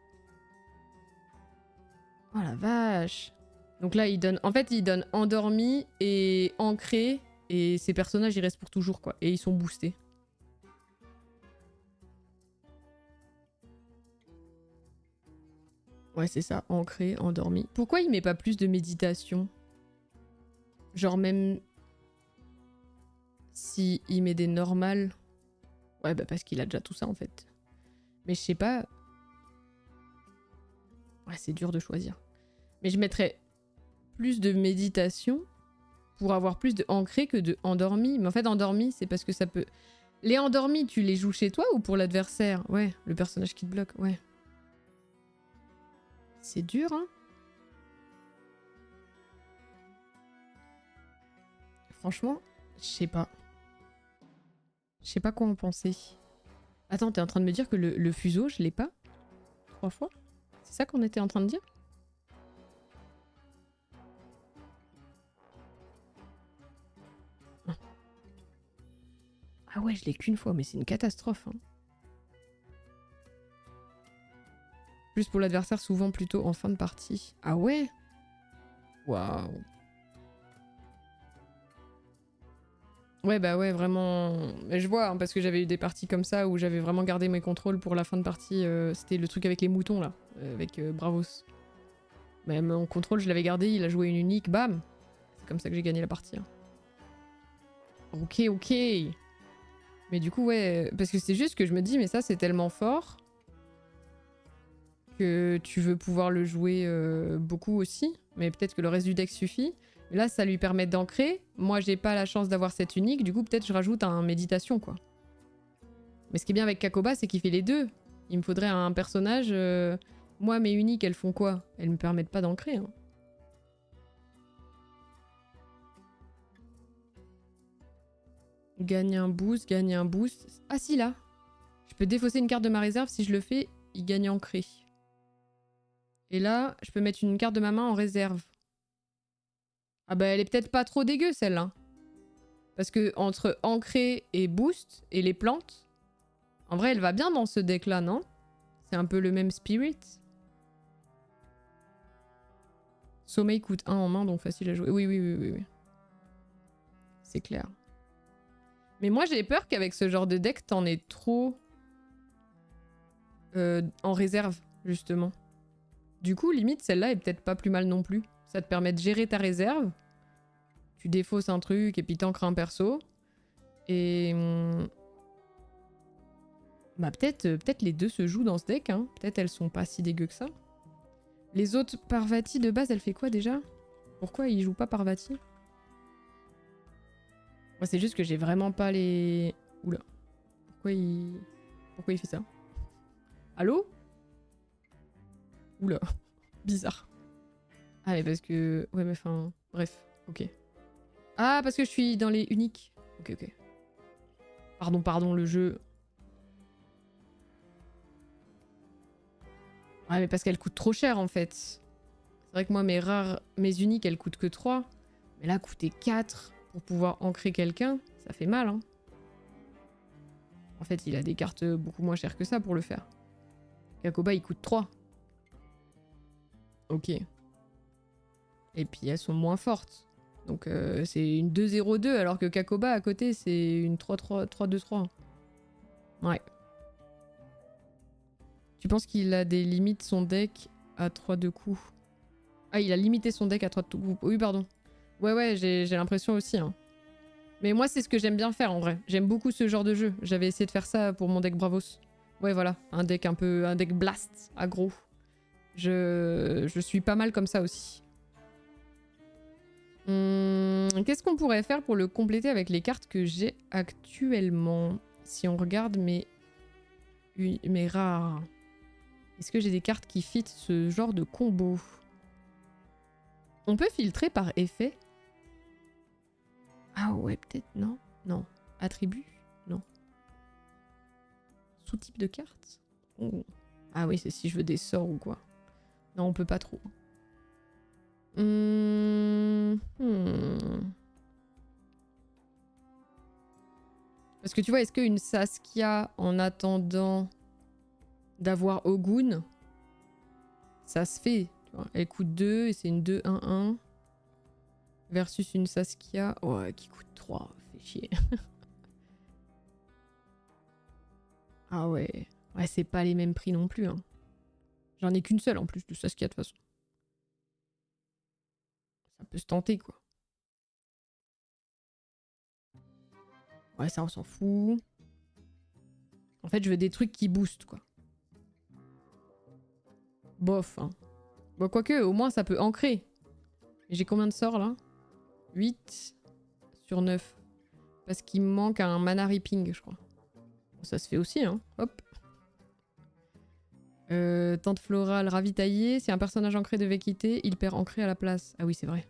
Oh la vache. Donc là, il donne... En fait, il donne endormi et ancré. Et ces personnages, ils restent pour toujours, quoi. Et ils sont boostés. Ouais, c'est ça. Ancré, endormi. Pourquoi il met pas plus de méditation? Genre même... Si il met des normales... Ouais, bah parce qu'il a déjà tout ça, en fait. Mais je sais pas... Ouais, c'est dur de choisir. Mais je mettrais plus de méditation pour avoir plus de ancré que de endormi. Mais en fait, endormi, c'est parce que ça peut... Les endormis, tu les joues chez toi ou pour l'adversaire? Ouais, le personnage qui te bloque, ouais. C'est dur, hein? Franchement, je sais pas. Je sais pas quoi en penser. Attends, t'es en train de me dire que le fuseau, je l'ai pas 3 fois? C'est ça qu'on était en train de dire? Ah ouais, je l'ai qu'une fois, mais c'est une catastrophe. Hein. Plus pour l'adversaire, souvent plutôt en fin de partie. Ah ouais? Waouh. Ouais, bah ouais, vraiment... Mais je vois, hein, parce que j'avais eu des parties comme ça où j'avais vraiment gardé mes contrôles pour la fin de partie. C'était le truc avec les moutons, là, avec Bravos. Mais mon contrôle, je l'avais gardé, il a joué une unique, bam! C'est comme ça que j'ai gagné la partie. Hein. Ok, ok. Mais du coup, ouais, parce que c'est juste que je me dis, mais ça, c'est tellement fort que tu veux pouvoir le jouer beaucoup aussi. Mais peut-être que le reste du deck suffit. Mais là, ça lui permet d'ancrer. Moi, j'ai pas la chance d'avoir cette unique. Du coup, peut-être je rajoute un méditation, quoi. Mais ce qui est bien avec Kakoba, c'est qu'il fait les deux. Il me faudrait un personnage... Moi, mes uniques, elles font quoi? Elles me permettent pas d'ancrer. Hein. Gagne un boost, gagne un boost. Ah si, là. Je peux défausser une carte de ma réserve. Si je le fais, il gagne ancré. Et là, je peux mettre une carte de ma main en réserve. Ah bah elle est peut-être pas trop dégueu celle-là. Parce que entre ancré et boost et les plantes, en vrai elle va bien dans ce deck-là, non? C'est un peu le même spirit. Sommeil coûte 1 en main, donc facile à jouer. Oui, oui, oui, oui, oui. C'est clair. Mais moi j'ai peur qu'avec ce genre de deck, t'en aies trop en réserve, justement. Du coup, limite, celle-là est peut-être pas plus mal non plus. Ça te permet de gérer ta réserve. Tu défausses un truc et puis t'ancres un perso. Et... Bah peut-être les deux se jouent dans ce deck. Hein. Peut-être elles sont pas si dégueu que ça. Les autres, Parvati de base, elle fait quoi déjà? Pourquoi il joue pas Parvati? Moi, c'est juste que j'ai vraiment pas les... Oula. Pourquoi il fait ça? Allô? Oula. Bizarre. Ah mais parce que... Ouais mais enfin... Bref. Ok. Ah parce que je suis dans les uniques. Ok, ok. Pardon, le jeu... Ouais mais parce qu'elle coûte trop cher en fait. C'est vrai que moi mes uniques elles coûtent que 3. Mais là coûter 4 pour pouvoir ancrer quelqu'un, ça fait mal hein. En fait il a des cartes beaucoup moins chères que ça pour le faire. Kakoba il coûte 3. Ok. Et puis elles sont moins fortes. Donc c'est une 2-0-2 alors que Kakoba à côté c'est une 3-3-3-2-3. Ouais. Tu penses qu'il a des limites son deck à 3 de coups? Ah, il a limité son deck à 3 de coups. Oui, pardon. Ouais, j'ai l'impression aussi. Hein. Mais moi, c'est ce que j'aime bien faire en vrai. J'aime beaucoup ce genre de jeu. J'avais essayé de faire ça pour mon deck Bravos. Ouais, voilà. Un deck un deck blast, aggro. Je suis pas mal comme ça aussi. Qu'est-ce qu'on pourrait faire pour le compléter avec les cartes que j'ai actuellement? Si on regarde mes rares. Est-ce que j'ai des cartes qui fit ce genre de combo? On peut filtrer par effet? Ah ouais, peut-être, non? Non. Attribut? Non. Sous-type de carte? Oh. Ah oui, c'est si je veux des sorts ou quoi. Non, on peut pas trop. Parce que tu vois, est-ce qu'une Saskia, en attendant d'avoir Ogun, ça se fait, tu vois. Elle coûte 2 et c'est une 2-1-1. Versus une Saskia qui coûte 3. Fait chier. Ah ouais. Ouais, c'est pas les mêmes prix non plus. Hein. J'en ai qu'une seule en plus de Saskia de toute façon. Ça peut se tenter quoi. Ouais, ça on s'en fout. En fait, je veux des trucs qui boostent quoi. Bof. Hein. Bon, quoique, au moins ça peut ancrer. J'ai combien de sorts là? 8 sur 9. Parce qu'il me manque un mana ripping, je crois. Bon, ça se fait aussi, hein. Hop. Tente florale ravitaillée. Si un personnage ancré devait quitter, il perd ancré à la place. Ah oui, c'est vrai.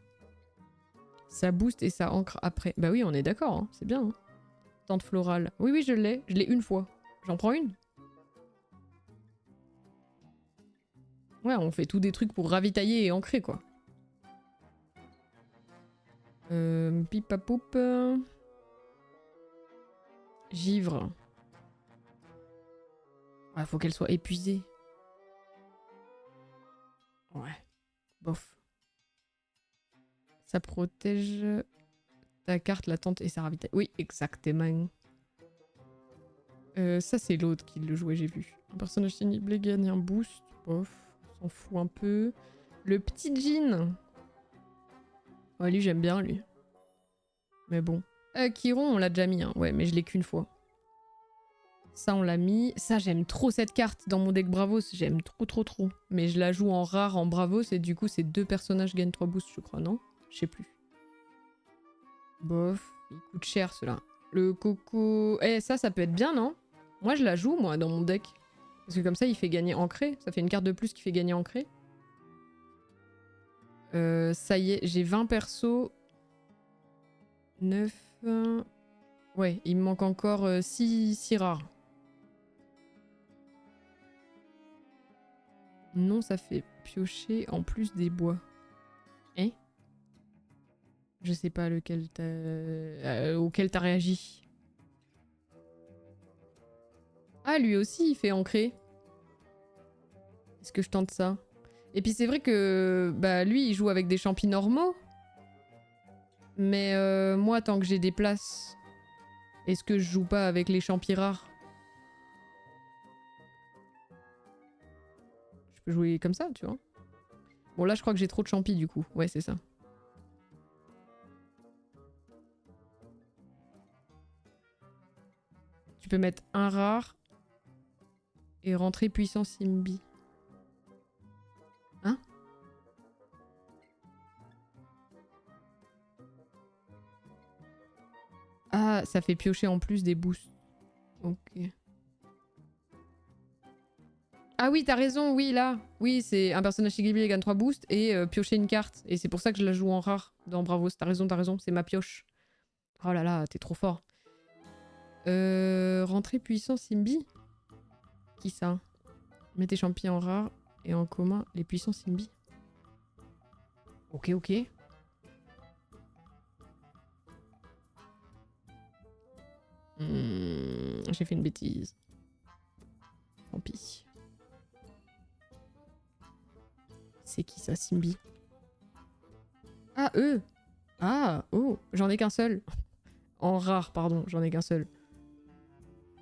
Ça booste et ça ancre après. Bah oui, on est d'accord, hein. C'est bien. Hein. Tente florale. Oui, oui, je l'ai. Je l'ai une fois. J'en prends une. Ouais, on fait tous des trucs pour ravitailler et ancrer, quoi. Pipapoup. Givre. Ah, faut qu'elle soit épuisée. Ouais. Bof. Ça protège ta carte, la tente et ça ravitaille. Oui, exactement. Ça, c'est l'autre qui le jouait, j'ai vu. Un personnage ciblé gagne un boost. Bof. On s'en fout un peu. Le petit Jean. Ouais, lui, j'aime bien, lui. Mais bon. Chiron, on l'a déjà mis. Hein. Ouais, mais je l'ai qu'une fois. Ça, on l'a mis. Ça, j'aime trop cette carte dans mon deck Bravos. J'aime trop. Mais je la joue en rare en Bravos et du coup, ces deux personnages gagnent 3 boosts, je crois, non? Je sais plus. Bof. Il coûte cher, ceux-là. Le coco... ça peut être bien, non? Moi, je la joue, moi, dans mon deck. Parce que comme ça, il fait gagner ancré. Ça fait une carte de plus qui fait gagner ancré. Ça y est, j'ai 20 persos. 9... Ouais, il me manque encore 6 rares. Non, ça fait piocher en plus des bois. Hein? Je sais pas lequel auquel t'as réagi. Ah, lui aussi, il fait ancrer. Est-ce que je tente ça? Et puis c'est vrai que bah lui, il joue avec des champis normaux. Mais moi, tant que j'ai des places, est-ce que je joue pas avec les champis rares? Je peux jouer comme ça, tu vois. Bon, là, je crois que j'ai trop de champis, du coup. Ouais, c'est ça. Tu peux mettre un rare et rentrer puissant Simbi. Hein? Ah, ça fait piocher en plus des boosts. Ok. Ah oui, t'as raison, oui, là. Oui, c'est un personnage équilibré gagne 3 boosts et piocher une carte. Et c'est pour ça que je la joue en rare dans Bravos. T'as raison, c'est ma pioche. Oh là là, t'es trop fort. Rentrer puissant Simbi? Qui ça? Mets tes champis en rare et en commun les puissants Simbi. Ok. J'ai fait une bêtise. Tant pis. C'est qui ça, Simbi? Ah, eux! Ah, oh, j'en ai qu'un seul. En rare, pardon, j'en ai qu'un seul.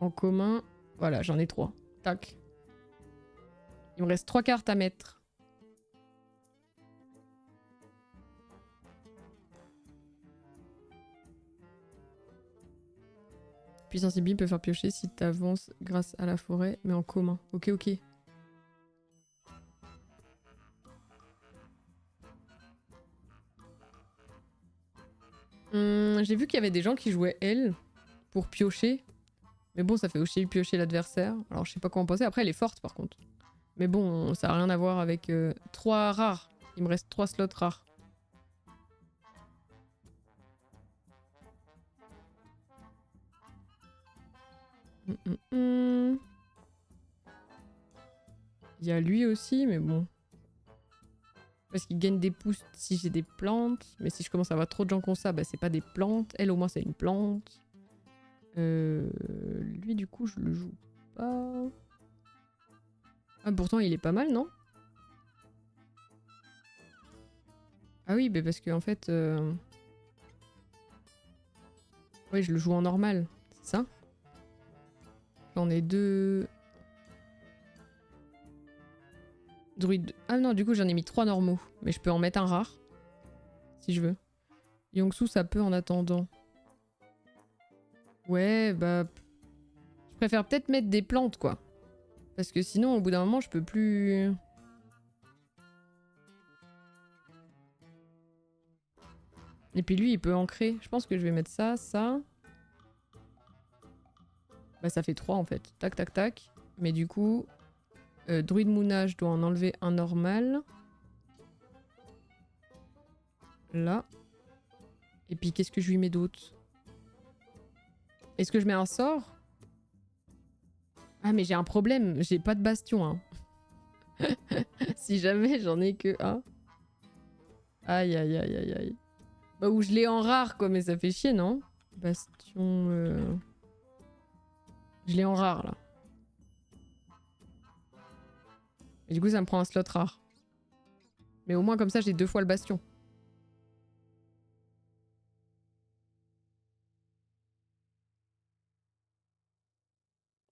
En commun, voilà, j'en ai 3. Tac. Il me reste 3 cartes à mettre. Puissance Ibi peut faire piocher si t'avances grâce à la forêt, mais en commun. Ok, ok. J'ai vu qu'il y avait des gens qui jouaient elle pour piocher. Mais bon, ça fait aussi piocher l'adversaire. Alors je sais pas quoi en penser. Après, elle est forte par contre. Mais bon, ça a rien à voir avec 3 rares. Il me reste 3 slots rares. Il y a lui aussi, mais bon. Parce qu'il gagne des pouces si j'ai des plantes. Mais si je commence à avoir trop de gens comme ça, bah c'est pas des plantes. Elle au moins c'est une plante. Lui du coup je le joue pas. Ah pourtant il est pas mal, non? Ah oui, bah parce que en fait... Oui, je le joue en normal, c'est ça? J'en ai 2... Druide... Ah non, du coup j'en ai mis 3 normaux. Mais je peux en mettre un rare. Si je veux. Yongsu ça peut en attendant. Ouais, bah... Je préfère peut-être mettre des plantes, quoi. Parce que sinon, au bout d'un moment, je peux plus... Et puis lui, il peut ancrer. Je pense que je vais mettre ça, ça... Bah ça fait 3 en fait. Tac, tac, tac. Mais du coup... Druide Mouna, je dois en enlever un normal. Là. Et puis qu'est-ce que je lui mets d'autre? Est-ce que je mets un sort? Ah mais j'ai un problème, j'ai pas de bastion. Hein. Si jamais j'en ai que un. Aïe aïe aïe aïe aïe. Bah ou je l'ai en rare quoi, mais ça fait chier non? Bastion... Je l'ai en rare là. Et du coup ça me prend un slot rare. Mais au moins comme ça j'ai 2 fois le bastion.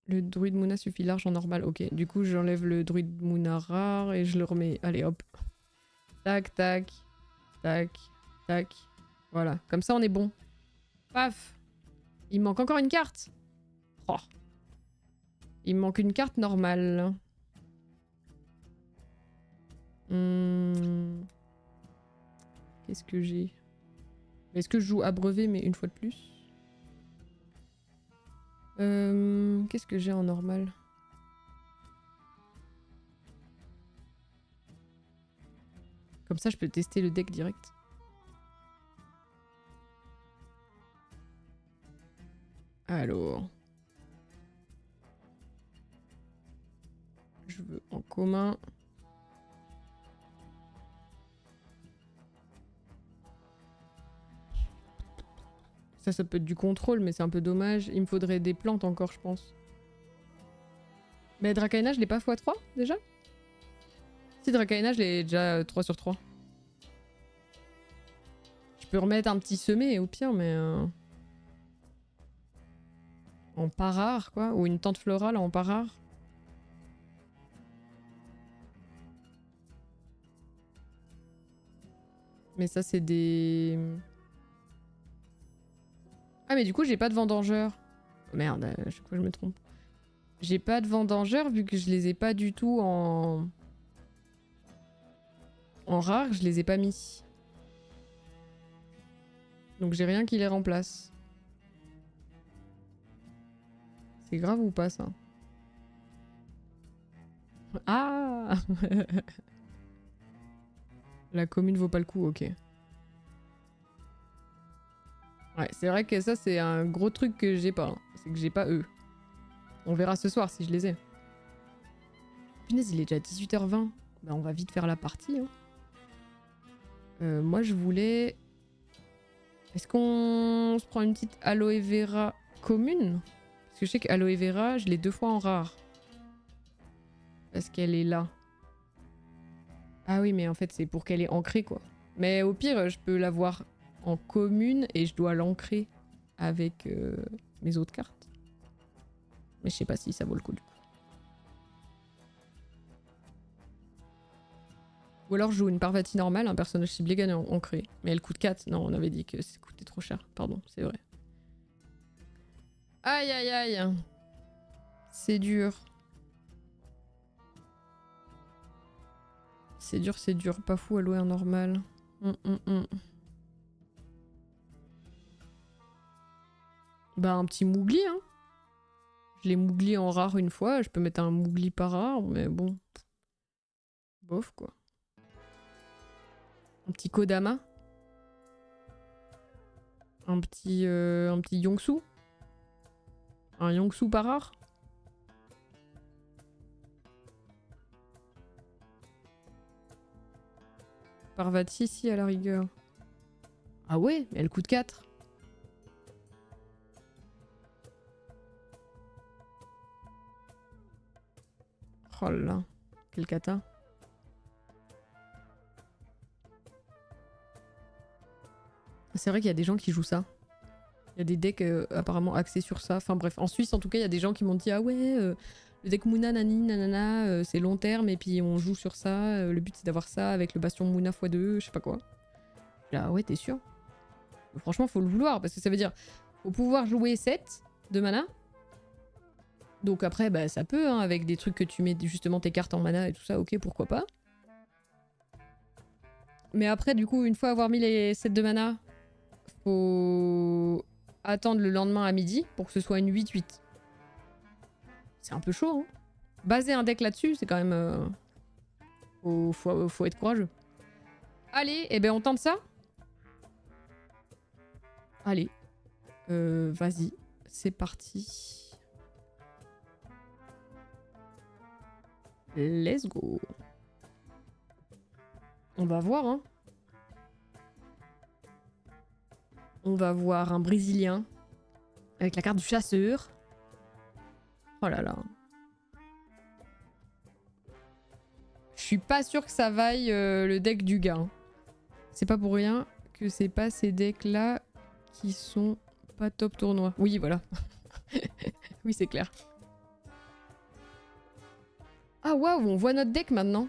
Le druide Mouna suffit large en normal. Ok, du coup j'enlève le druide Mouna rare et je le remets. Allez hop. Tac, tac, tac, tac. Voilà, comme ça on est bon. Paf. Il me manque encore une carte. Oh. Il me manque une carte normale. Qu'est-ce que j'ai? Est-ce que je joue abreuvé mais une fois de plus? Qu'est-ce que j'ai en normal? Comme ça je peux tester le deck direct. Alors... Je veux en commun... Ça peut être du contrôle, mais c'est un peu dommage. Il me faudrait des plantes encore, je pense. Mais Dracaena, je l'ai pas x3 déjà? Si, Dracaena, je l'ai déjà 3 sur 3. Je peux remettre un petit semé au pire, mais... En pas rare, quoi. Ou une tente florale en pas rare. Mais ça, c'est des... Ah, mais du coup, j'ai pas de vendangeur. Merde, je sais quoi, je me trompe. J'ai pas de vendangeur vu que je les ai pas du tout en... En rare, je les ai pas mis. Donc j'ai rien qui les remplace. C'est grave ou pas, ça? Ah. La commune vaut pas le coup, ok. Ouais, c'est vrai que ça, c'est un gros truc que j'ai pas. Hein. C'est que j'ai pas eux. On verra ce soir si je les ai. Punaise, il est déjà 18h20. Bah, on va vite faire la partie. Hein. Moi, je voulais... Est-ce qu'on se prend une petite aloe vera commune? Parce que je sais qu'aloe vera, je l'ai 2 fois en rare. Parce qu'elle est là. Ah oui, mais en fait, c'est pour qu'elle est ancrée, quoi. Mais au pire, je peux l'avoir en commune et je dois l'ancrer avec mes autres cartes. Mais je sais pas si ça vaut le coup, du coup. Ou alors je joue une Parvati normale, un personnage ciblé gagnant ancré. Mais elle coûte 4. Non, on avait dit que ça coûtait trop cher. Pardon, c'est vrai. Aïe aïe aïe. C'est dur. C'est dur, c'est dur. Pas fou à louer un normal. Bah un petit Mougli, hein. Je l'ai Mougli en rare une fois. Je peux mettre un Mougli par rare, mais bon. Bof, quoi. Un petit Kodama. Un petit Yongsu. Un Yongsu par rare. Parvati, si, à la rigueur. Ah ouais, mais elle coûte 4. Oh là là, quel cata. C'est vrai qu'il y a des gens qui jouent ça. Il y a des decks apparemment axés sur ça. Enfin bref, en Suisse en tout cas, il y a des gens qui m'ont dit ah ouais, le deck Mouna nani nanana, c'est long terme et puis on joue sur ça. Le but c'est d'avoir ça avec le bastion Mouna x2, je sais pas quoi. Là ouais, t'es sûr? Franchement, faut le vouloir parce que ça veut dire faut pouvoir jouer 7 de mana. Donc après, bah ça peut, hein, avec des trucs que tu mets justement tes cartes en mana et tout ça, ok, pourquoi pas. Mais après, du coup, une fois avoir mis les 7 de mana, faut attendre le lendemain à midi pour que ce soit une 8-8. C'est un peu chaud, hein. Baser un deck là-dessus, c'est quand même... Faut être courageux. Allez, eh ben on tente ça. Allez. Vas-y. C'est parti. Let's go. On va voir, hein. On va voir un Brésilien avec la carte du chasseur. Oh là là. Je suis pas sûre que ça vaille le deck du gars. Hein. C'est pas pour rien que c'est pas ces decks-là qui sont pas top tournoi. Oui, voilà. Oui, c'est clair. Ah waouh, on voit notre deck maintenant.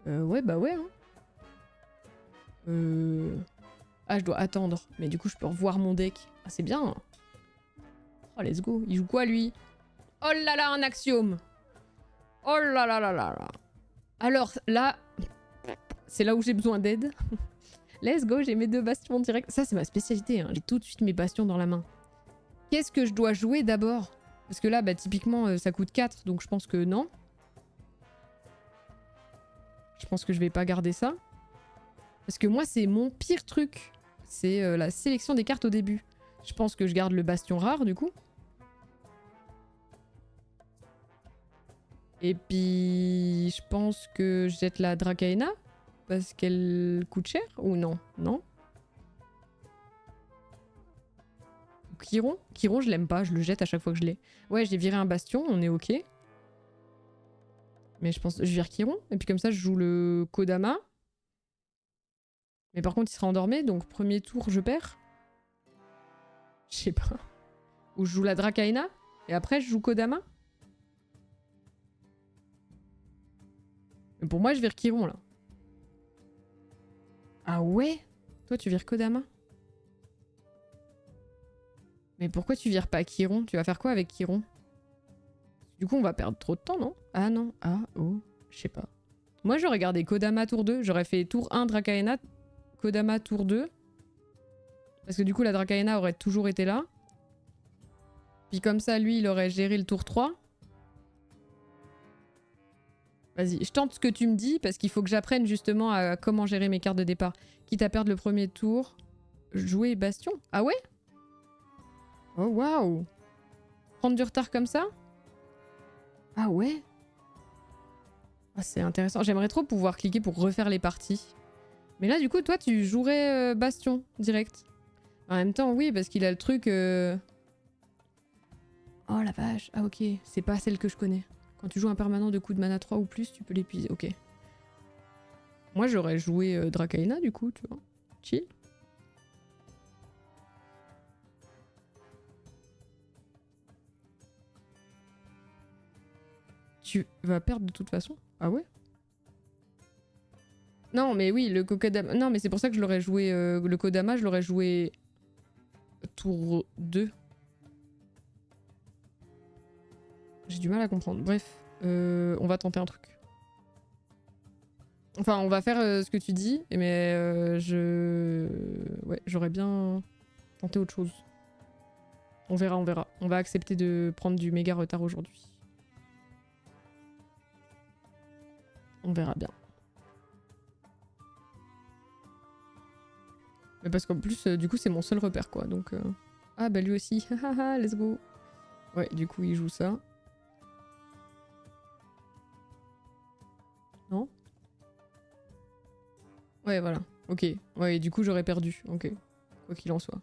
Ouais, bah ouais. Hein. Ah, je dois attendre. Mais du coup, je peux revoir mon deck. Ah, c'est bien. Oh, let's go. Il joue quoi, lui? Oh là là, un axiome. Oh là là là là là. Alors, là... C'est là où j'ai besoin d'aide. Let's go, j'ai mes 2 bastions direct. Ça, c'est ma spécialité. Hein. J'ai tout de suite mes bastions dans la main. Qu'est-ce que je dois jouer d'abord? Parce que là, bah, typiquement, ça coûte 4. Donc, je pense que non. Je pense que je vais pas garder ça. Parce que moi, c'est mon pire truc. C'est la sélection des cartes au début. Je pense que je garde le bastion rare, du coup. Et puis, je pense que je jette la Dracaena. Parce qu'elle coûte cher, ou non? Non. Chiron? Chiron, je l'aime pas. Je le jette à chaque fois que je l'ai. Ouais, j'ai viré un bastion. On est ok. Mais je pense... Je vire Chiron. Et puis comme ça, je joue le Kodama. Mais par contre, il sera endormi. Donc, premier tour, je perds. Je sais pas. Ou je joue la Dracaena. Et après, je joue Kodama. Mais pour moi, je vire Chiron, là. Ah ouais? Toi, tu vires Kodama? Mais pourquoi tu vires pas Chiron? Tu vas faire quoi avec Chiron? Du coup, on va perdre trop de temps, non? Ah non. Ah, oh. Je sais pas. Moi, j'aurais gardé Kodama tour 2. J'aurais fait tour 1 Dracaena, Kodama tour 2. Parce que du coup, la Dracaena aurait toujours été là. Puis comme ça, lui, il aurait géré le tour 3. Vas-y, je tente ce que tu me dis parce qu'il faut que j'apprenne justement à comment gérer mes cartes de départ. Quitte à perdre le premier tour. Jouer Bastion. Ah ouais? Oh waouh! Prendre du retard comme ça? Ah ouais? Ah, c'est intéressant. J'aimerais trop pouvoir cliquer pour refaire les parties. Mais là, du coup, toi, tu jouerais Bastion direct. En même temps, oui, parce qu'il a le truc... Oh la vache. Ah ok, c'est pas celle que je connais. Quand tu joues un permanent de coup de mana 3 ou plus, tu peux l'épuiser. Ok. Moi, j'aurais joué Dracaena, du coup, tu vois. Chill. Tu vas perdre de toute façon? Ah ouais? Non, mais oui, le Kokodama... Non, mais c'est pour ça que je l'aurais joué... le Kodama, je l'aurais joué... tour 2. J'ai du mal à comprendre. Bref, on va tenter un truc. Enfin, on va faire ce que tu dis, mais ouais, j'aurais bien tenté autre chose. On verra, on verra. On va accepter de prendre du méga retard aujourd'hui. On verra bien. Mais parce qu'en plus, du coup, c'est mon seul repère, quoi. Donc, ah, bah lui aussi. Haha, let's go. Ouais, du coup, il joue ça. Non? Ouais, voilà. Ok. Ouais, du coup, j'aurais perdu. Ok. Quoi qu'il en soit.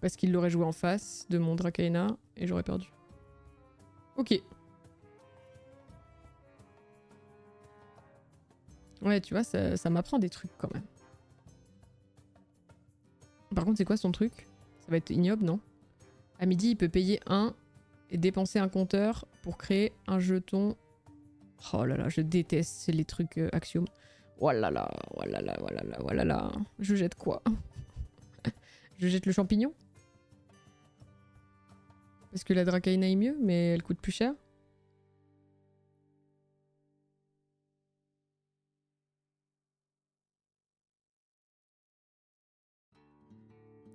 Parce qu'il l'aurait joué en face de mon Dracaena et j'aurais perdu. Ok. Ouais, tu vois, ça m'apprend des trucs quand même. Par contre, c'est quoi son truc? Ça va être ignoble, non? À midi, il peut payer 1 et dépenser un compteur pour créer un jeton. Oh là là, je déteste les trucs Axiom. Oh là là, oh là là, oh là là, oh là là. Je jette quoi? Je jette le champignon? Parce que la Dracaena est mieux, mais elle coûte plus cher.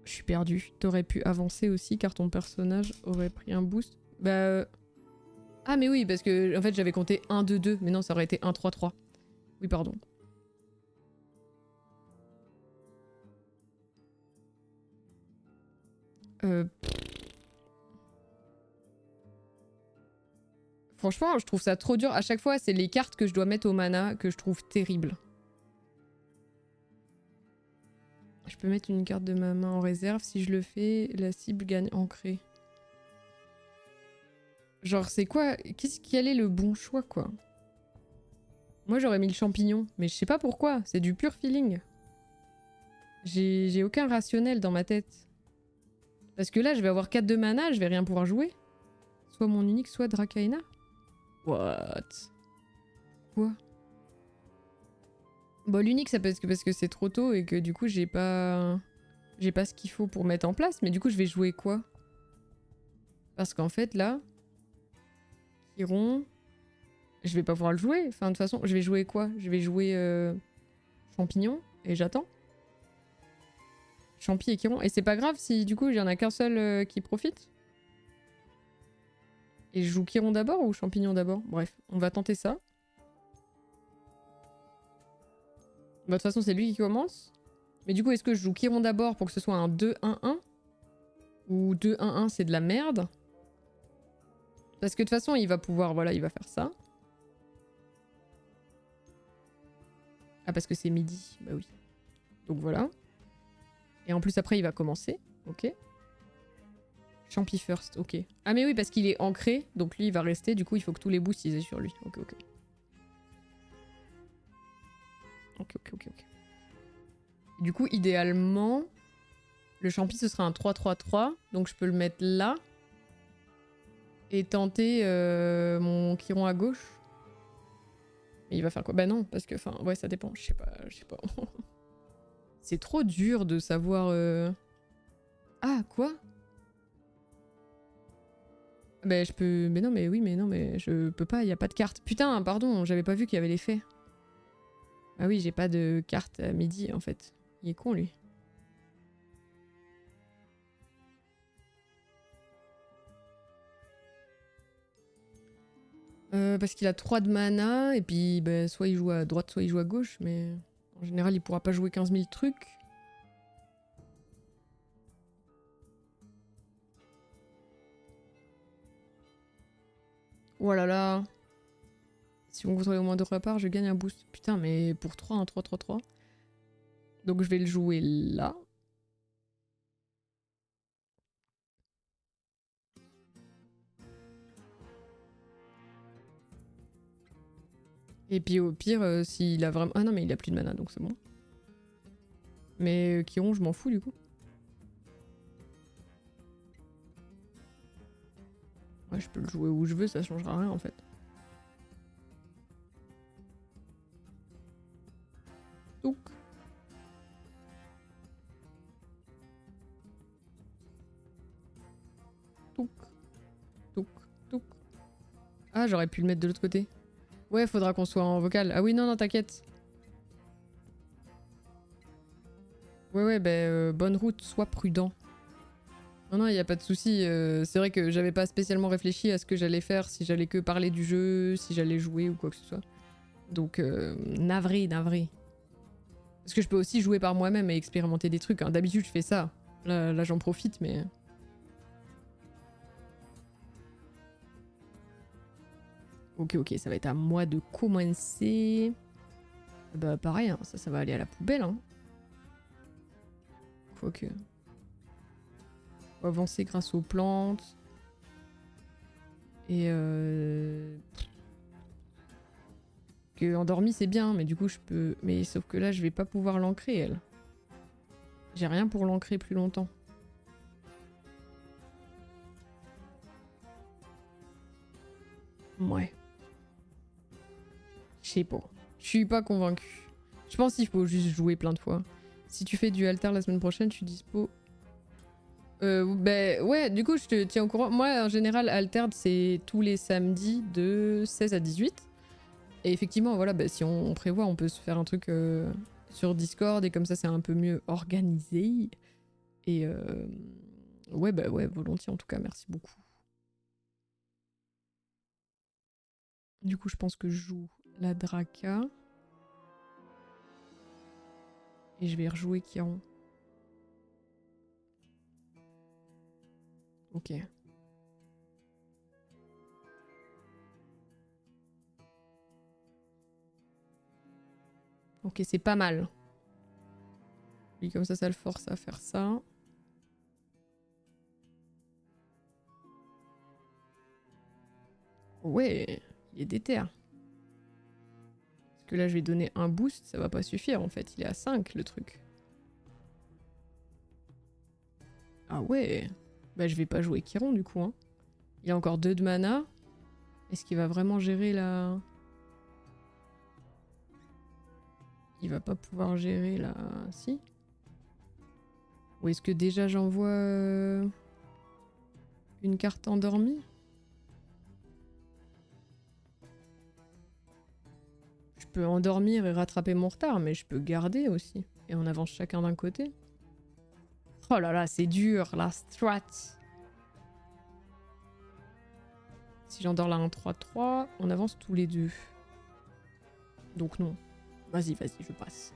Je suis perdu. T'aurais pu avancer aussi car ton personnage aurait pris un boost. Bah... Ah mais oui, parce que en fait j'avais compté 1, 2, 2. Mais non, ça aurait été 1, 3, 3. Oui, pardon. Franchement, je trouve ça trop dur. À chaque fois, c'est les cartes que je dois mettre au mana que je trouve terribles. Je peux mettre une carte de ma main en réserve. Si je le fais, la cible gagne ancré. Genre, c'est quoi? Quel est le bon choix, quoi? Moi, j'aurais mis le champignon. Mais je sais pas pourquoi. C'est du pur feeling. J'ai aucun rationnel dans ma tête. Parce que là, je vais avoir 4 de mana, je vais rien pouvoir jouer. Soit mon unique, soit Dracaena. What? Quoi? Bon, l'unique, ça parce que c'est trop tôt et que du coup, j'ai pas ce qu'il faut pour mettre en place. Mais du coup, je vais jouer quoi? Parce qu'en fait, là, Chiron, je vais pas pouvoir le jouer. Enfin, de toute façon, je vais jouer quoi? Je vais jouer Champignon et j'attends. Champi et Chiron. Et c'est pas grave si du coup, il y en a qu'un seul qui profite. Et je joue Chiron d'abord ou Champignon d'abord? Bref, on va tenter ça. Bah, de toute façon, c'est lui qui commence. Mais du coup, est-ce que je joue Chiron d'abord pour que ce soit un 2-1-1? Ou 2-1-1, c'est de la merde? Parce que de toute façon, il va pouvoir... Voilà, il va faire ça. Ah, parce que c'est midi. Bah oui. Donc voilà. Et en plus, après, il va commencer. Ok. Champi first, ok. Ah mais oui, parce qu'il est ancré. Donc lui, il va rester. Du coup, il faut que tous les boosts, ils aient sur lui. Ok, ok. Ok, ok, ok, ok. Et du coup, idéalement... Le champi, ce sera un 3-3-3. Donc je peux le mettre là. Et tenter mon Chiron à gauche. Mais il va faire quoi? Bah non, parce que... Enfin, ouais, ça dépend. Je sais pas, je sais pas. C'est trop dur de savoir... Ah, quoi? Bah je peux... Mais non, mais oui, mais non, mais je peux pas, il y a pas de carte. Putain, pardon, j'avais pas vu qu'il y avait l'effet. Ah oui, j'ai pas de carte à midi, en fait. Il est con, lui. Parce qu'il a 3 de mana, et puis bah, soit il joue à droite, soit il joue à gauche, mais en général, il pourra pas jouer 15 000 trucs. Oh là là. Si on contrôle au moins 2 repars, je gagne un boost. Putain, mais pour 3, un 3-3-3. Donc je vais le jouer là. Et puis au pire, s'il a vraiment... Ah non, mais il a plus de mana, donc c'est bon. Mais Chiron, je m'en fous du coup. Ouais, je peux le jouer où je veux, ça changera rien en fait. Ah, j'aurais pu le mettre de l'autre côté. Ouais, faudra qu'on soit en vocal. Ah oui, non, non, t'inquiète. Ouais, ouais, bah, bonne route, sois prudent. Non, non, y a pas de souci. C'est vrai que j'avais pas spécialement réfléchi à ce que j'allais faire, si j'allais que parler du jeu, si j'allais jouer ou quoi que ce soit. Donc, navré, navré. Parce que je peux aussi jouer par moi-même et expérimenter des trucs. Hein. D'habitude, je fais ça. Là j'en profite, mais... Ok, ok, ça va être à moi de commencer. Bah, pareil, hein, ça va aller à la poubelle. Hein. Quoique... Faut avancer grâce aux plantes. Et que endormi c'est bien, mais du coup je peux... Mais sauf que là je vais pas pouvoir l'ancrer, elle. J'ai rien pour l'ancrer plus longtemps. Ouais. Je sais pas. Je suis pas convaincue. Je pense qu'il faut juste jouer plein de fois. Si tu fais du alter la semaine prochaine, je suis dispo. Ben ouais, du coup je te tiens au courant. Moi en général, alter c'est tous les samedis de 16 à 18. Et effectivement, voilà, bah, si on prévoit, on peut se faire un truc sur Discord et comme ça c'est un peu mieux organisé. Et ouais, bah ouais, volontiers en tout cas, merci beaucoup. Du coup, je pense que je joue la Draka. Et je vais rejouer Chiron. Ok. Ok, c'est pas mal. Puis comme ça le force à faire ça. Ouais, il est déter. Parce que là, je vais donner un boost, ça va pas suffire en fait. Il est à 5 le truc. Ah ouais. Bah, je vais pas jouer Chiron du coup. Hein. Il a encore 2 de mana. Est-ce qu'il va vraiment gérer la... Il va pas pouvoir gérer la... Si. Ou est-ce que déjà j'envoie une carte endormie? Je peux endormir et rattraper mon retard, mais je peux garder aussi. Et on avance chacun d'un côté. Oh là là, c'est dur, la strat. Si j'endors là un 3-3, on avance tous les deux. Donc non. Vas-y, vas-y, je passe.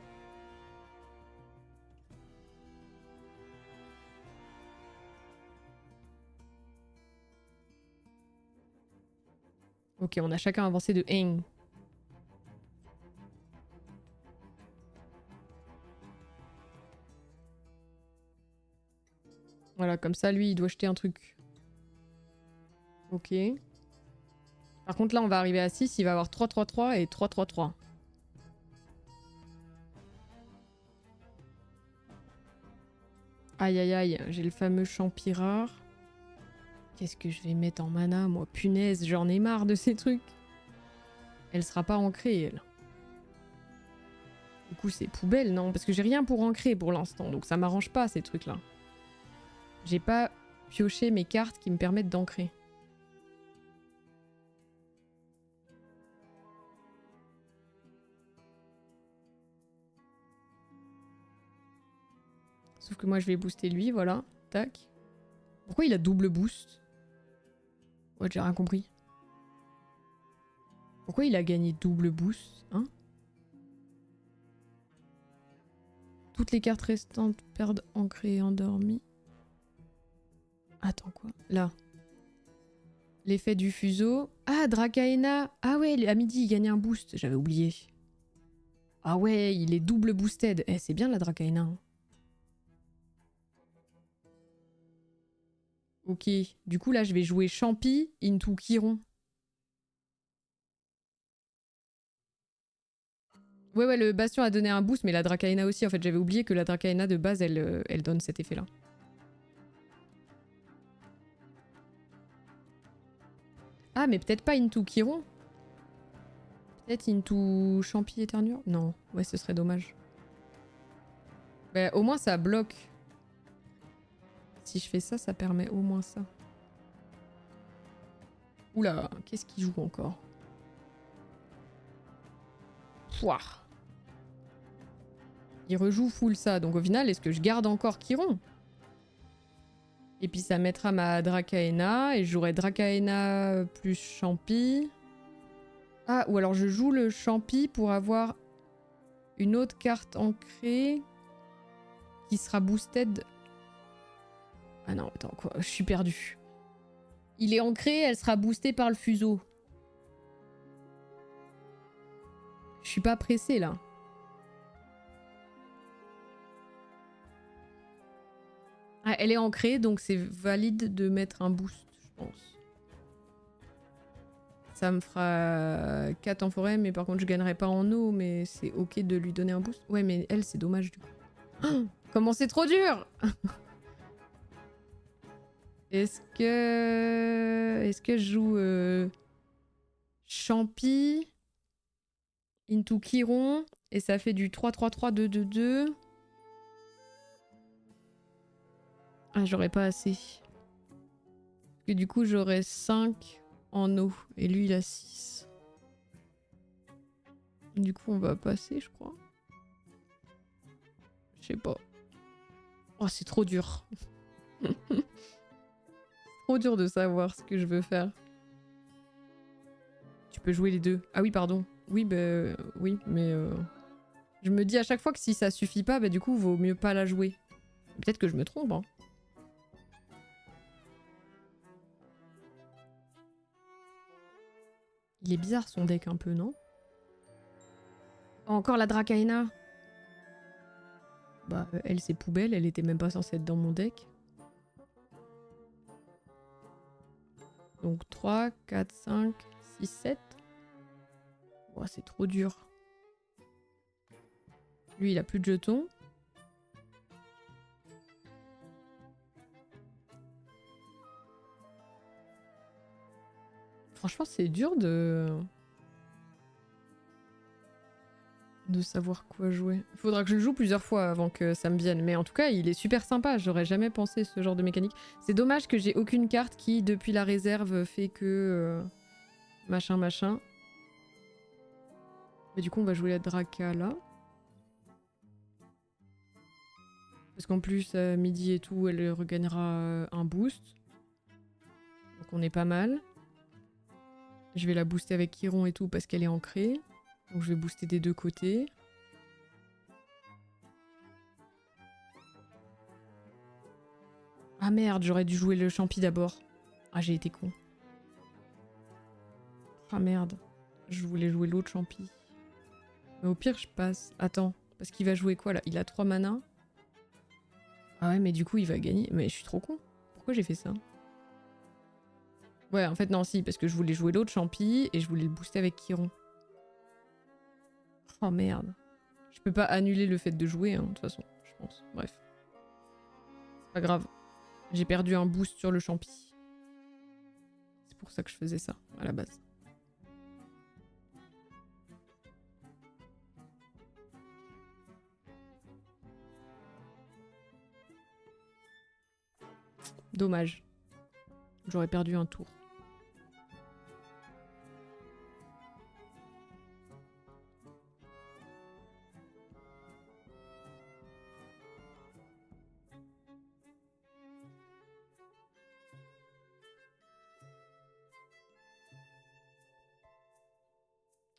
Ok, on a chacun avancé de 1. Voilà, comme ça, lui, il doit jeter un truc. Ok. Par contre, là, on va arriver à 6, il va avoir 3-3-3 et 3-3-3. Aïe, aïe, aïe, j'ai le fameux champi rare. Qu'est-ce que je vais mettre en mana, moi? Punaise, j'en ai marre de ces trucs. Elle sera pas ancrée, elle. Du coup, c'est poubelle, non? Parce que j'ai rien pour ancrer pour l'instant, donc ça m'arrange pas, ces trucs-là. J'ai pas pioché mes cartes qui me permettent d'ancrer. Sauf que moi, je vais booster lui, voilà. Tac. Pourquoi il a double boost? Ouais, j'ai rien compris. Pourquoi il a gagné double boost, hein? Toutes les cartes restantes perdent ancré et endormi. Attends, quoi? Là. L'effet du fuseau. Ah, Drakaena. Ah ouais, à midi, il gagne un boost. J'avais oublié. Ah ouais, il est double boosted. Eh, c'est bien la Drakaena. Hein. Ok. Du coup, là, je vais jouer Champi into Chiron. Ouais, ouais, le Bastion a donné un boost, mais la Drakaena aussi. En fait, j'avais oublié que la Drakaena, de base, elle donne cet effet-là. Ah, mais peut-être pas into Chiron. Peut-être into Champi Éternure. Non, ouais, ce serait dommage. Bah, au moins, ça bloque. Si je fais ça, ça permet au moins ça. Oula, qu'est-ce qu'il joue encore? Pouah. Il rejoue full ça, donc au final, est-ce que je garde encore Chiron? Et puis ça mettra ma Dracaena, et j'aurai Dracaena plus Champi. Ah, ou alors je joue le Champi pour avoir une autre carte ancrée qui sera boosted. Ah non, attends, quoi, je suis perdue. Il est ancré, elle sera boostée par le fuseau. Je suis pas pressée là. Ah, elle est ancrée, donc c'est valide de mettre un boost, je pense. Ça me fera 4 en forêt, mais par contre je gagnerai pas en eau, mais c'est ok de lui donner un boost. Ouais, mais elle, c'est dommage du coup. Oh, comment c'est trop dur. Est-ce que je joue Champi into Chiron et ça fait du 3-3-3-2-2-2. Ah, j'aurais pas assez. Parce que du coup, j'aurais 5 en eau. Et lui, il a 6. Du coup, on va passer, je crois. Je sais pas. Oh, c'est trop dur. Trop dur de savoir ce que je veux faire. Tu peux jouer les deux. Ah oui, pardon. Oui, bah... oui, mais... Je me dis à chaque fois que si ça suffit pas, bah du coup, vaut mieux pas la jouer. Peut-être que je me trompe, hein. Il est bizarre son deck un peu, non? Oh, encore la Dracaena. Bah, elle, c'est poubelle. Elle était même pas censée être dans mon deck. Donc 3, 4, 5, 6, 7. Oh, c'est trop dur. Lui, il a plus de jetons. Franchement, c'est dur de savoir quoi jouer. Il faudra que je le joue plusieurs fois avant que ça me vienne. Mais en tout cas, il est super sympa. J'aurais jamais pensé ce genre de mécanique. C'est dommage que j'ai aucune carte qui, depuis la réserve, fait que... machin, machin. Mais du coup, on va jouer la Draca, là. Parce qu'en plus, à midi et tout, elle regagnera un boost. Donc on est pas mal. Je vais la booster avec Chiron et tout parce qu'elle est ancrée. Donc je vais booster des deux côtés. Ah merde, j'aurais dû jouer le champi d'abord. Ah, j'ai été con. Ah merde. Je voulais jouer l'autre champi. Mais au pire, je passe. Attends, parce qu'il va jouer quoi là? Il a 3 manas. Ah ouais, mais du coup, il va gagner. Mais je suis trop con. Pourquoi j'ai fait ça? Ouais, en fait, non, si, parce que je voulais jouer l'autre champi et je voulais le booster avec Chiron. Oh merde. Je peux pas annuler le fait de jouer, hein, de toute façon, je pense. Bref. C'est pas grave. J'ai perdu un boost sur le champi. C'est pour ça que je faisais ça, à la base. Dommage. J'aurais perdu un tour.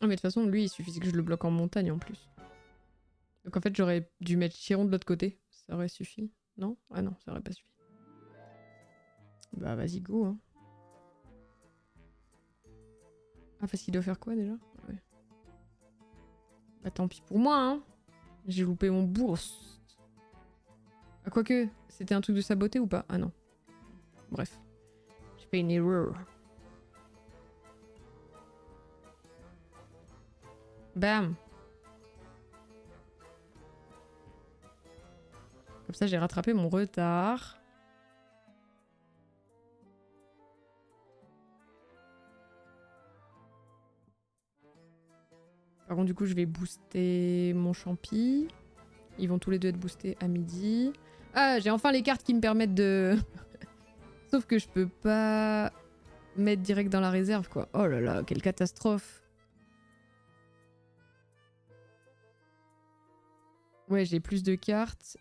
Ah mais de toute façon, lui, il suffisait que je le bloque en montagne en plus. Donc en fait, j'aurais dû mettre Chiron de l'autre côté. Ça aurait suffi. Non? Ah non, ça aurait pas suffi. Bah vas-y, go. Hein. Ah, parce qu'il doit faire quoi déjà? Ouais. Bah tant pis pour moi, hein. J'ai loupé mon bourse. Ah quoique, c'était un truc de saboter ou pas? Ah non. Bref. J'ai fait une erreur. Bam. Comme ça, j'ai rattrapé mon retard. Par contre, du coup, je vais booster mon champi. Ils vont tous les deux être boostés à midi. Ah, j'ai enfin les cartes qui me permettent de... Sauf que je peux pas... mettre direct dans la réserve, quoi. Oh là là, quelle catastrophe. Ouais, j'ai plus de cartes.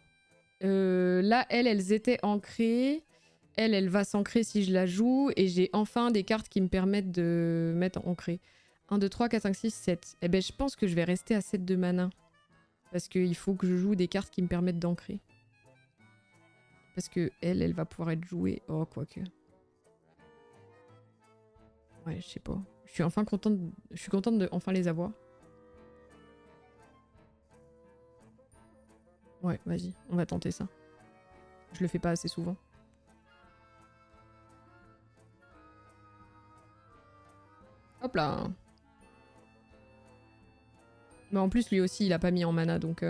Là, elles étaient ancrées. Elle va s'ancrer si je la joue. Et j'ai enfin des cartes qui me permettent de mettre ancré. 1, 2, 3, 4, 5, 6, 7. Eh ben, je pense que je vais rester à 7 de mana. Parce qu'il faut que je joue des cartes qui me permettent d'ancrer. Parce que elle va pouvoir être jouée. Oh, quoique. Ouais, je sais pas. Je suis enfin contente. Je suis contente de enfin les avoir. Ouais, vas-y, on va tenter ça. Je le fais pas assez souvent. Hop là. Mais en plus, lui aussi, il a pas mis en mana, donc...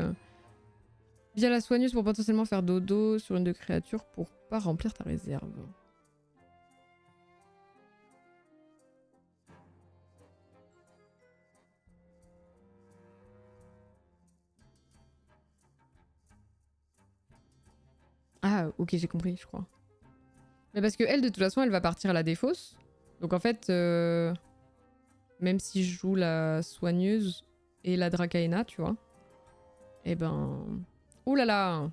Via la soigneuse pour potentiellement faire dodo sur une de créatures pour pas remplir ta réserve. Ah, ok, j'ai compris, je crois. Mais parce que elle, de toute façon, elle va partir à la défausse. Donc en fait, même si je joue la soigneuse et la Dracaena, tu vois, eh ben... Ouh là là.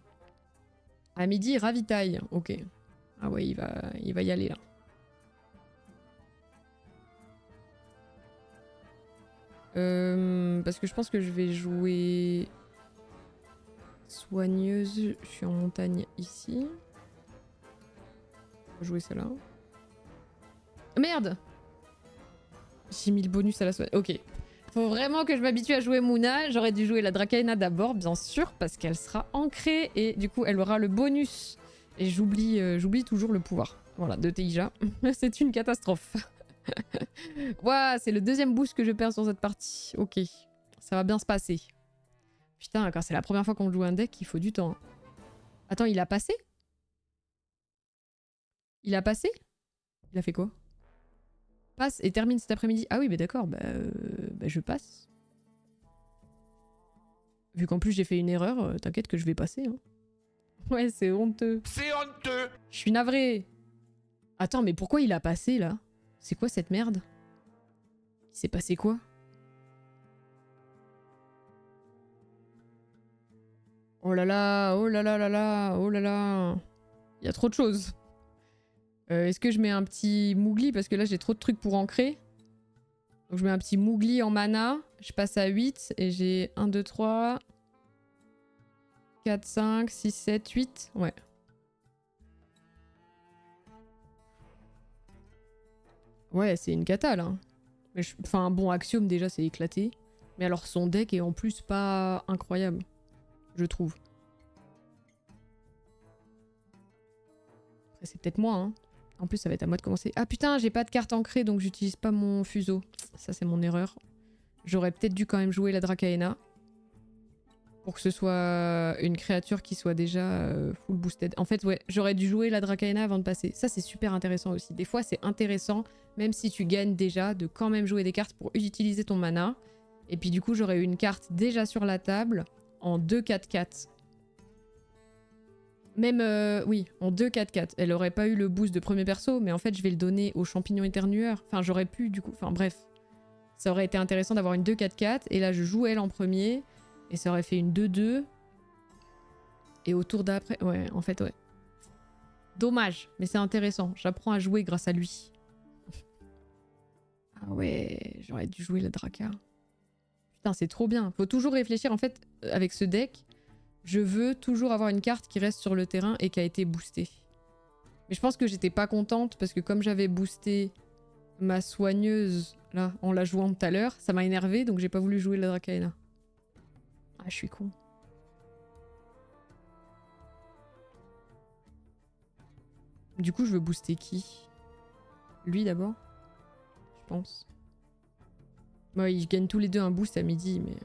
À midi, ravitaille. Ok. Ah ouais, il va y aller, là. Parce que je pense que je vais jouer... Soigneuse. Je suis en montagne ici. On va jouer celle-là. Merde! J'ai mis le bonus à la soigneuse. Ok. Faut vraiment que je m'habitue à jouer Moona. J'aurais dû jouer la Dracaena d'abord, bien sûr, parce qu'elle sera ancrée et du coup, elle aura le bonus. Et j'oublie toujours le pouvoir. Voilà, de Teija. C'est une catastrophe. Ouah, c'est le deuxième boost que je perds sur cette partie. Ok. Ça va bien se passer. Putain, quand c'est la première fois qu'on joue un deck, il faut du temps. Attends, il a passé? Il a passé? Il a fait quoi? Passe et termine cet après-midi. Ah oui, bah d'accord, bah je passe. Vu qu'en plus j'ai fait une erreur, t'inquiète que je vais passer. Hein. Ouais, c'est honteux. C'est honteux. Je suis navrée. Attends, mais pourquoi il a passé là? C'est quoi cette merde? Il s'est passé quoi? Oh là là, oh là là là là, oh là là. Il y a trop de choses. Est-ce que je mets un petit Mougli? Parce que là j'ai trop de trucs pour ancrer. Donc je mets un petit Mougli en mana. Je passe à 8 et j'ai 1, 2, 3, 4, 5, 6, 7, 8. Ouais. Ouais, c'est une cata là. Mais enfin, bon, Axiom déjà c'est éclaté. Mais alors son deck est en plus pas incroyable, je trouve. Après, c'est peut-être moi, hein. En plus, ça va être à moi de commencer. Ah putain, j'ai pas de carte ancrée donc j'utilise pas mon fuseau. Ça, c'est mon erreur. J'aurais peut-être dû quand même jouer la Dracaena. Pour que ce soit une créature qui soit déjà full boosted. En fait, ouais, j'aurais dû jouer la Dracaena avant de passer. Ça, c'est super intéressant aussi. Des fois, c'est intéressant, même si tu gagnes déjà, de quand même jouer des cartes pour utiliser ton mana. Et puis du coup, j'aurais eu une carte déjà sur la table en 2-4-4. Même, oui, en 2-4-4. Elle aurait pas eu le boost de premier perso, mais en fait, je vais le donner au champignon éternueur. Enfin, j'aurais pu, du coup. Enfin, bref. Ça aurait été intéressant d'avoir une 2-4-4. Et là, je joue elle en premier. Et ça aurait fait une 2-2. Et au tour d'après... Ouais, en fait, ouais. Dommage, mais c'est intéressant. J'apprends à jouer grâce à lui. Ah ouais, j'aurais dû jouer la Draca. Putain, c'est trop bien. Faut toujours réfléchir. En fait, avec ce deck, je veux toujours avoir une carte qui reste sur le terrain et qui a été boostée. Mais je pense que j'étais pas contente parce que comme j'avais boosté ma soigneuse là en la jouant tout à l'heure, ça m'a énervé donc j'ai pas voulu jouer la Dracaena. Ah, je suis con. Du coup, je veux booster qui? Lui d'abord? Je pense. Ouais, ils gagnent tous les deux un boost à midi, mais...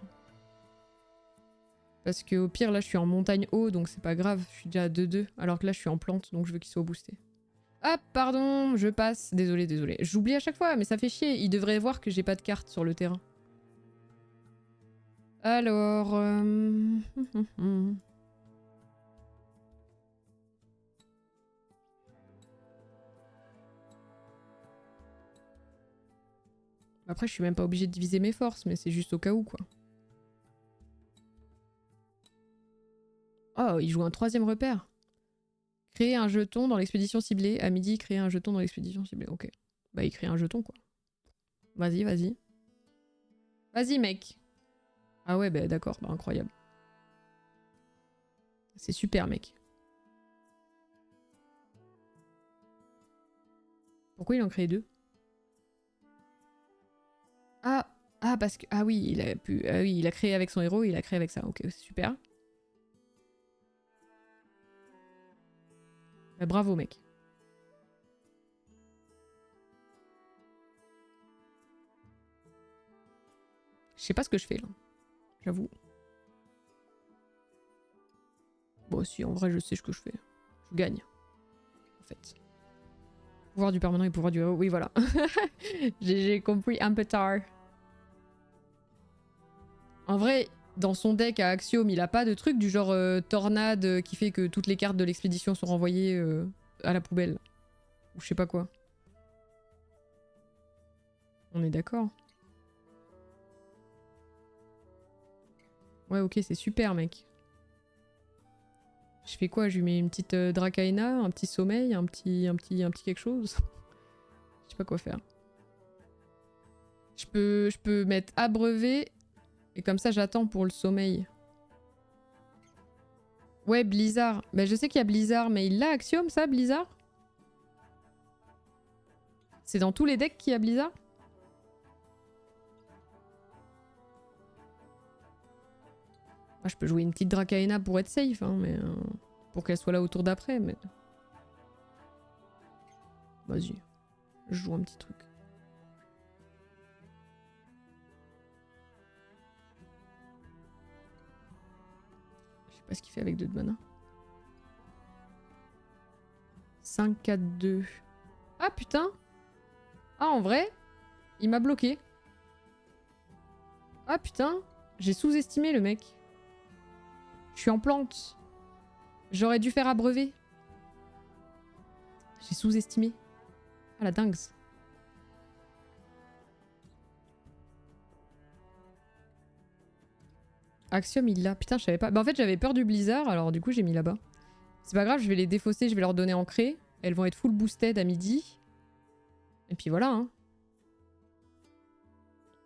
Parce que au pire, là, je suis en montagne haut, donc c'est pas grave. Je suis déjà à 2-2, alors que là, je suis en plante, donc je veux qu'il soit boosté. Ah, pardon, je passe. Désolé, désolé. J'oublie à chaque fois, mais ça fait chier. Il devrait voir que j'ai pas de carte sur le terrain. Alors... Après, je suis même pas obligée de diviser mes forces, mais c'est juste au cas où, quoi. Oh, il joue un 3e repère. Créer un jeton dans l'expédition ciblée. À midi, créer un jeton dans l'expédition ciblée. Ok. Bah, il crée un jeton, quoi. Vas-y, vas-y. Vas-y, mec. Ah ouais, bah d'accord, bah incroyable. C'est super, mec. Pourquoi il en crée 2? Ah, ah, parce que... Ah oui, il a pu... Ah oui, il a créé avec son héros, il a créé avec ça. Ok, c'est super. Bah, bravo, mec. Je sais pas ce que je fais, là. J'avoue. Bon, si, en vrai, je sais ce que je fais. Je gagne. En fait. Pouvoir du permanent et pouvoir du héros. Oui, voilà. J'ai compris un peu tard. En vrai, dans son deck à Axiom, il a pas de truc du genre tornade qui fait que toutes les cartes de l'expédition sont renvoyées à la poubelle. Ou je sais pas quoi. On est d'accord. Ouais, ok, c'est super, mec. Je fais quoi? Je lui mets une petite Dracaena, un petit sommeil, un petit quelque chose. Je sais pas quoi faire. Je peux mettre abreuvé et comme ça j'attends pour le sommeil. Ouais, Blizzard. Bah, je sais qu'il y a Blizzard, mais il l'a Axiom, ça, Blizzard? C'est dans tous les decks qu'il y a Blizzard? Ah, je peux jouer une petite Dracaena pour être safe, hein, mais pour qu'elle soit là au tour d'après, mais... Vas-y, je joue un petit truc. Je sais pas ce qu'il fait avec 2 de mana. 5, 4, 2. Ah putain! Ah, en vrai, il m'a bloqué. Ah putain, j'ai sous-estimé le mec. Je suis en plante. J'aurais dû faire abreuver. J'ai sous-estimé. Ah la dingue. Axiom il l'a. Putain je savais pas. Bah en fait j'avais peur du blizzard alors du coup j'ai mis là-bas. C'est pas grave, je vais les défausser, je vais leur donner ancré. Elles vont être full boosted à midi. Et puis voilà hein.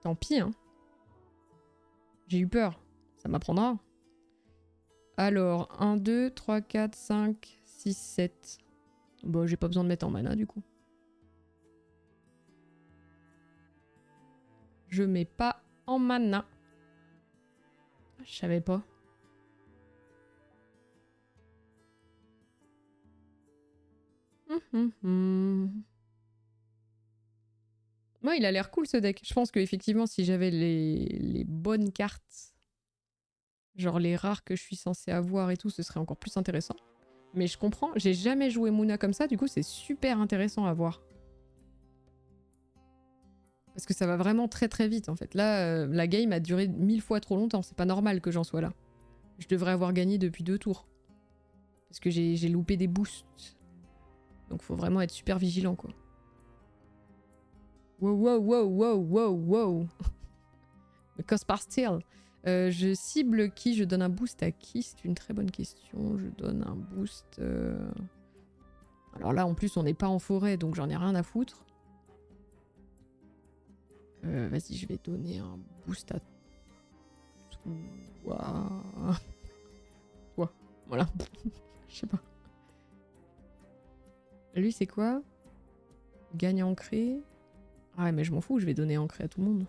Tant pis hein. J'ai eu peur. Ça m'apprendra. Alors 1, 2, 3, 4, 5, 6, 7. Bon j'ai pas besoin de mettre en mana du coup. Je mets pas en mana. Je savais pas. Moi, il a l'air cool ce deck. Je pense qu'effectivement, si j'avais les bonnes cartes, genre les rares que je suis censée avoir et tout, ce serait encore plus intéressant. Mais je comprends, j'ai jamais joué Moona comme ça, du coup c'est super intéressant à voir. Parce que ça va vraiment très très vite en fait. Là, la game a duré 1000 fois trop longtemps, c'est pas normal que j'en sois là. Je devrais avoir gagné depuis 2 tours. Parce que j'ai loupé des boosts. Donc faut vraiment être super vigilant quoi. Wow, wow, wow, wow, wow, wow. Cospar Steel. Je cible qui? Je donne un boost à qui? C'est une très bonne question. Je donne un boost... Alors là, en plus, on n'est pas en forêt, donc j'en ai rien à foutre. Vas-y, je vais donner un boost à... Toi. Toi. Voilà. Je sais pas. Lui, c'est quoi? Gagne ancré. Ah ouais, mais je m'en fous, je vais donner ancré à tout le monde.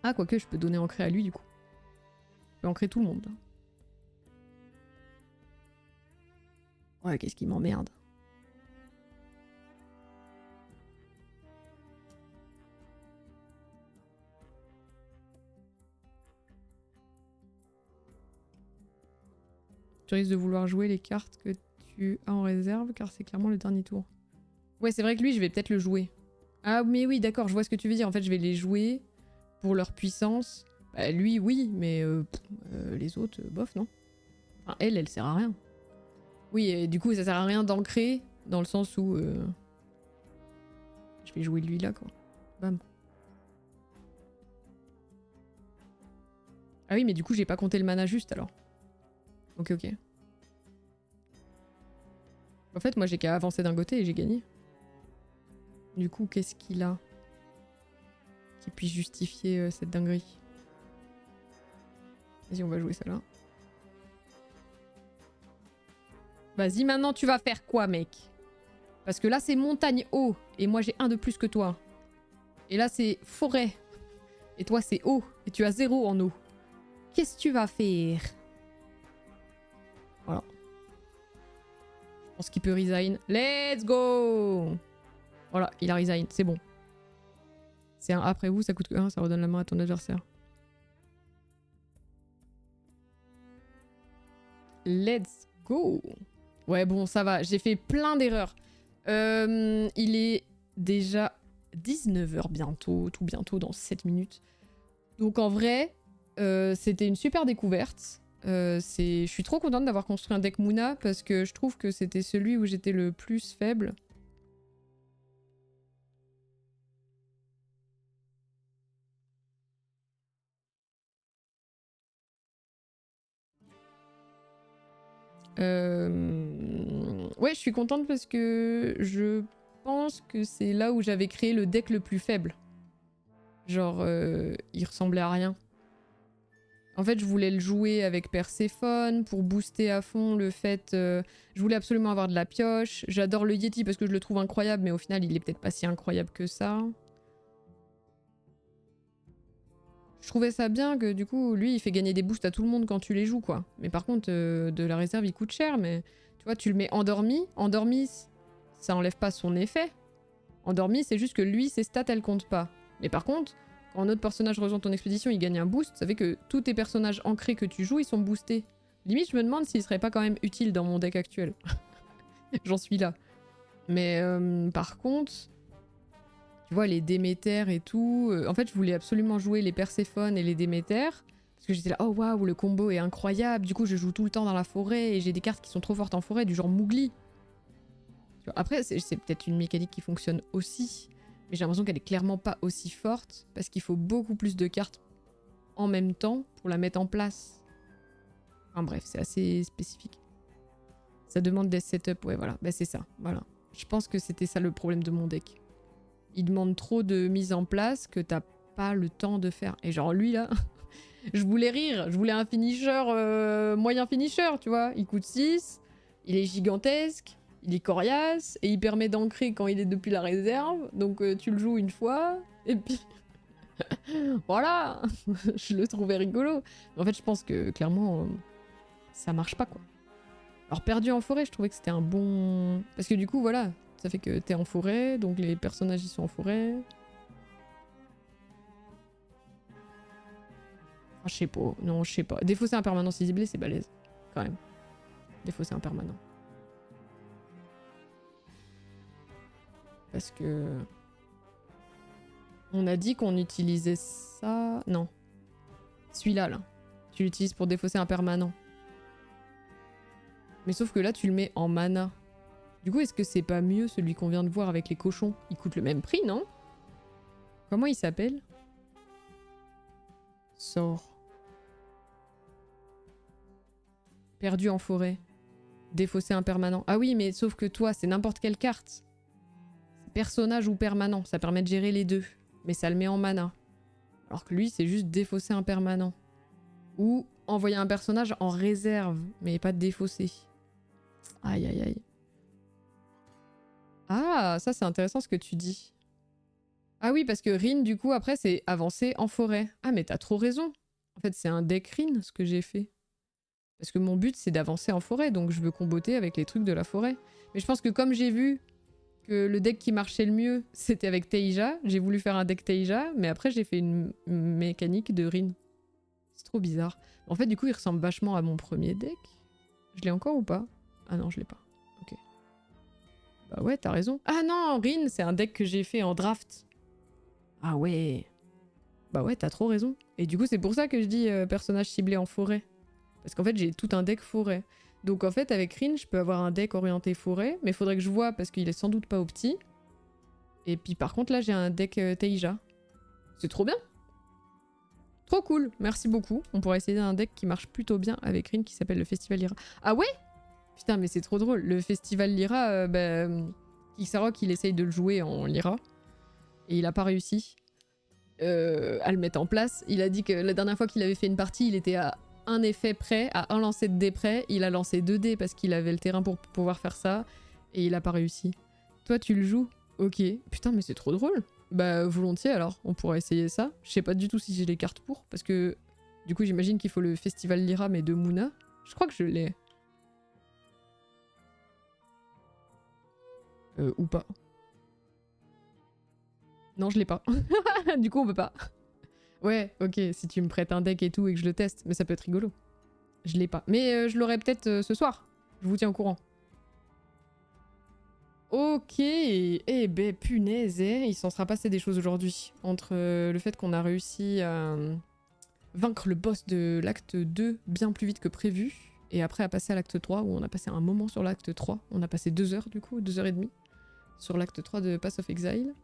Ah, quoique, je peux donner ancré à lui, du coup. Je peux ancrer tout le monde. Ouais, qu'est-ce qui m'emmerde? Tu risques de vouloir jouer les cartes que tu as en réserve, car c'est clairement le dernier tour. Ouais, c'est vrai que lui, je vais peut-être le jouer. Ah, mais oui, d'accord, je vois ce que tu veux dire. En fait, je vais les jouer pour leur puissance. Bah, lui, oui, mais les autres, bof, non? Enfin, elle sert à rien. Oui, et du coup, ça sert à rien d'ancrer, dans le sens où... Je vais jouer lui là, quoi. Bam. Ah oui, mais du coup, j'ai pas compté le mana juste, alors. Ok, ok. En fait, moi, j'ai qu'à avancer d'un côté et j'ai gagné. Du coup, qu'est-ce qu'il a qui puisse justifier cette dinguerie? Vas-y, on va jouer ça là. Vas-y, maintenant, tu vas faire quoi, mec? Parce que là, c'est montagne haut. Et moi, j'ai un de plus que toi. Et là, c'est forêt. Et toi, c'est eau. Et tu as 0 en eau. Qu'est-ce que tu vas faire? Voilà. Je pense qu'il peut resign. Let's go! Voilà, il a resign. C'est bon. C'est un après vous, ça coûte que 1, ça redonne la main à ton adversaire. Let's go! Ouais, bon, ça va. J'ai fait plein d'erreurs. Il est déjà 19h bientôt, tout bientôt, dans 7 minutes. Donc en vrai, c'était une super découverte. Je suis trop contente d'avoir construit un deck Muna parce que je trouve que c'était celui où j'étais le plus faible. Ouais, je suis contente parce que je pense que c'est là où j'avais créé le deck le plus faible. Genre, il ressemblait à rien. En fait, je voulais le jouer avec Perséphone pour booster à fond le fait... je voulais absolument avoir de la pioche. J'adore le Yeti parce que je le trouve incroyable, mais au final, il est peut-être pas si incroyable que ça. Je trouvais ça bien que du coup, lui, il fait gagner des boosts à tout le monde quand tu les joues, quoi. Mais par contre, de la réserve, il coûte cher, mais... Tu vois, tu le mets endormi. Endormi, ça enlève pas son effet. Endormi, c'est juste que lui, ses stats, elles comptent pas. Mais par contre, quand un autre personnage rejoint ton expédition, il gagne un boost, ça fait que tous tes personnages ancrés que tu joues, ils sont boostés. Limite, je me demande s'il serait pas quand même utile dans mon deck actuel. J'en suis là. Mais par contre... Tu vois, les Déméter et tout. En fait, je voulais absolument jouer les Perséphone et les Déméter. Parce que j'étais là, oh waouh, le combo est incroyable. Du coup, je joue tout le temps dans la forêt et j'ai des cartes qui sont trop fortes en forêt, du genre Mougli. Tu vois, après, c'est peut-être une mécanique qui fonctionne aussi. Mais j'ai l'impression qu'elle est clairement pas aussi forte. Parce qu'il faut beaucoup plus de cartes en même temps pour la mettre en place. Enfin bref, c'est assez spécifique. Ça demande des setups, ouais, voilà. Bah, c'est ça, voilà. Je pense que c'était ça le problème de mon deck. Il demande trop de mise en place que t'as pas le temps de faire. Et genre lui là, je voulais rire, je voulais un finisher, moyen finisher, tu vois. Il coûte 6, il est gigantesque, il est coriace, et il permet d'ancrer quand il est depuis la réserve. Donc tu le joues une fois, et puis... voilà. Je le trouvais rigolo. Mais en fait, je pense que clairement, ça marche pas, quoi. Alors perdu en forêt, je trouvais que c'était un bon... Parce que du coup, voilà, ça fait que t'es en forêt, donc les personnages ils sont en forêt. Ah, je sais pas, non, je sais pas. Défausser un permanent ciblé, c'est balèze, quand même. Défausser un permanent. Parce que... On a dit qu'on utilisait ça... Non. Celui-là, là. Tu l'utilises pour défausser un permanent. Mais sauf que là, tu le mets en mana. Du coup, est-ce que c'est pas mieux celui qu'on vient de voir avec les cochons? Il coûte le même prix, non? Comment il s'appelle? Sort. Perdu en forêt. Défausser un permanent. Ah oui, mais sauf que toi, c'est n'importe quelle carte. Personnage ou permanent. Ça permet de gérer les deux. Mais ça le met en mana. Alors que lui, c'est juste défausser un permanent. Ou envoyer un personnage en réserve, mais pas défausser. Aïe, aïe, aïe. Ah, ça c'est intéressant ce que tu dis. Ah oui, parce que Rin, du coup, après, c'est avancer en forêt. Ah, mais t'as trop raison. En fait, c'est un deck Rin, ce que j'ai fait. Parce que mon but, c'est d'avancer en forêt, donc je veux comboter avec les trucs de la forêt. Mais je pense que comme j'ai vu que le deck qui marchait le mieux, c'était avec Teija, j'ai voulu faire un deck Teija, mais après, j'ai fait une mécanique de Rin. C'est trop bizarre. En fait, du coup, il ressemble vachement à mon premier deck. Je l'ai encore ou pas? Ah non, je l'ai pas. Ok. Bah ouais, t'as raison. Ah non, Rin, c'est un deck que j'ai fait en draft. Ah ouais. Bah ouais, t'as trop raison. Et du coup, c'est pour ça que je dis personnage ciblé en forêt. Parce qu'en fait, j'ai tout un deck forêt. Donc en fait, avec Rin, je peux avoir un deck orienté forêt, mais faudrait que je vois parce qu'il est sans doute pas opti. Et puis par contre là j'ai un deck Teija. C'est trop bien. Trop cool, merci beaucoup. On pourrait essayer un deck qui marche plutôt bien avec Rin qui s'appelle le Festival Lyra. Ah ouais? Putain mais c'est trop drôle. Le Festival Lyra, Xarok il essaye de le jouer en Lyra. Et il a pas réussi à le mettre en place. Il a dit que la dernière fois qu'il avait fait une partie, il était à un effet près, à un lancer de dés près. Il a lancé 2 dés parce qu'il avait le terrain pour pouvoir faire ça. Et il a pas réussi. Toi tu le joues? Ok. Putain mais c'est trop drôle. Bah volontiers alors, on pourrait essayer ça. Je sais pas du tout si j'ai les cartes pour, parce que du coup j'imagine qu'il faut le Festival Lyra mais de Muna. Je crois que je l'ai. Ou pas. Non je l'ai pas. Du coup on peut pas. Ouais ok, si tu me prêtes un deck et tout et que je le teste, mais ça peut être rigolo. Je l'ai pas. Mais je l'aurai peut-être ce soir. Je vous tiens au courant. Ok, eh ben punaise, il s'en sera passé des choses aujourd'hui. Entre le fait qu'on a réussi à vaincre le boss de l'acte 2 bien plus vite que prévu, et après à passer à l'acte 3, où on a passé un moment sur l'acte 3. On a passé 2 heures du coup, 2 heures et demie, sur l'acte 3 de Pass of Exile.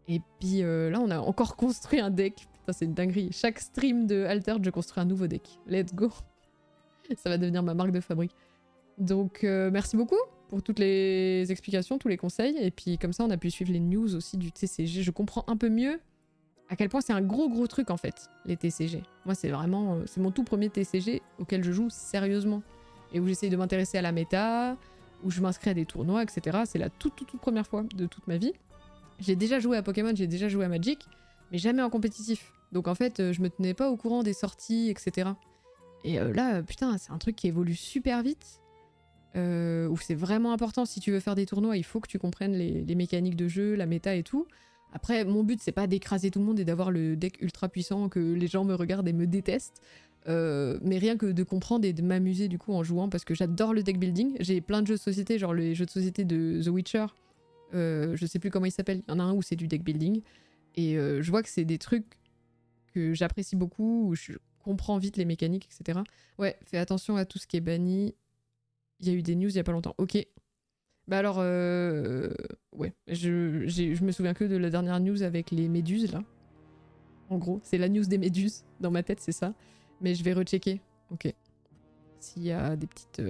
Et puis là on a encore construit un deck. Putain c'est une dinguerie. Chaque stream de Altered je construis un nouveau deck. Let's go. Ça va devenir ma marque de fabrique. Donc merci beaucoup pour toutes les explications, tous les conseils. Et puis comme ça, on a pu suivre les news aussi du TCG. Je comprends un peu mieux à quel point c'est un gros truc en fait, les TCG. Moi, c'est vraiment... c'est mon tout premier TCG auquel je joue sérieusement. Et où j'essaye de m'intéresser à la méta, où je m'inscris à des tournois, etc. C'est la toute première fois de toute ma vie. J'ai déjà joué à Pokémon, j'ai déjà joué à Magic, mais jamais en compétitif. Donc en fait, je me tenais pas au courant des sorties, etc. Et là, putain, c'est un truc qui évolue super vite. Où c'est vraiment important, si tu veux faire des tournois, il faut que tu comprennes les mécaniques de jeu, la méta et tout. Après, mon but, c'est pas d'écraser tout le monde et d'avoir le deck ultra puissant, que les gens me regardent et me détestent. Mais rien que de comprendre et de m'amuser du coup en jouant, parce que j'adore le deck building. J'ai plein de jeux de société, genre les jeux de société de The Witcher. Je sais plus comment il s'appelle. Il y en a un où c'est du deck building. Et je vois que c'est des trucs que j'apprécie beaucoup, où je comprends vite les mécaniques, etc. Ouais, fais attention à tout ce qui est banni. Il y a eu des news il y a pas longtemps. Ok. Bah alors, ouais. Je me souviens que de la dernière news avec les méduses, là. En gros, c'est la news des méduses. Dans ma tête, c'est ça. Mais je vais rechecker. Ok. S'il y a des petites...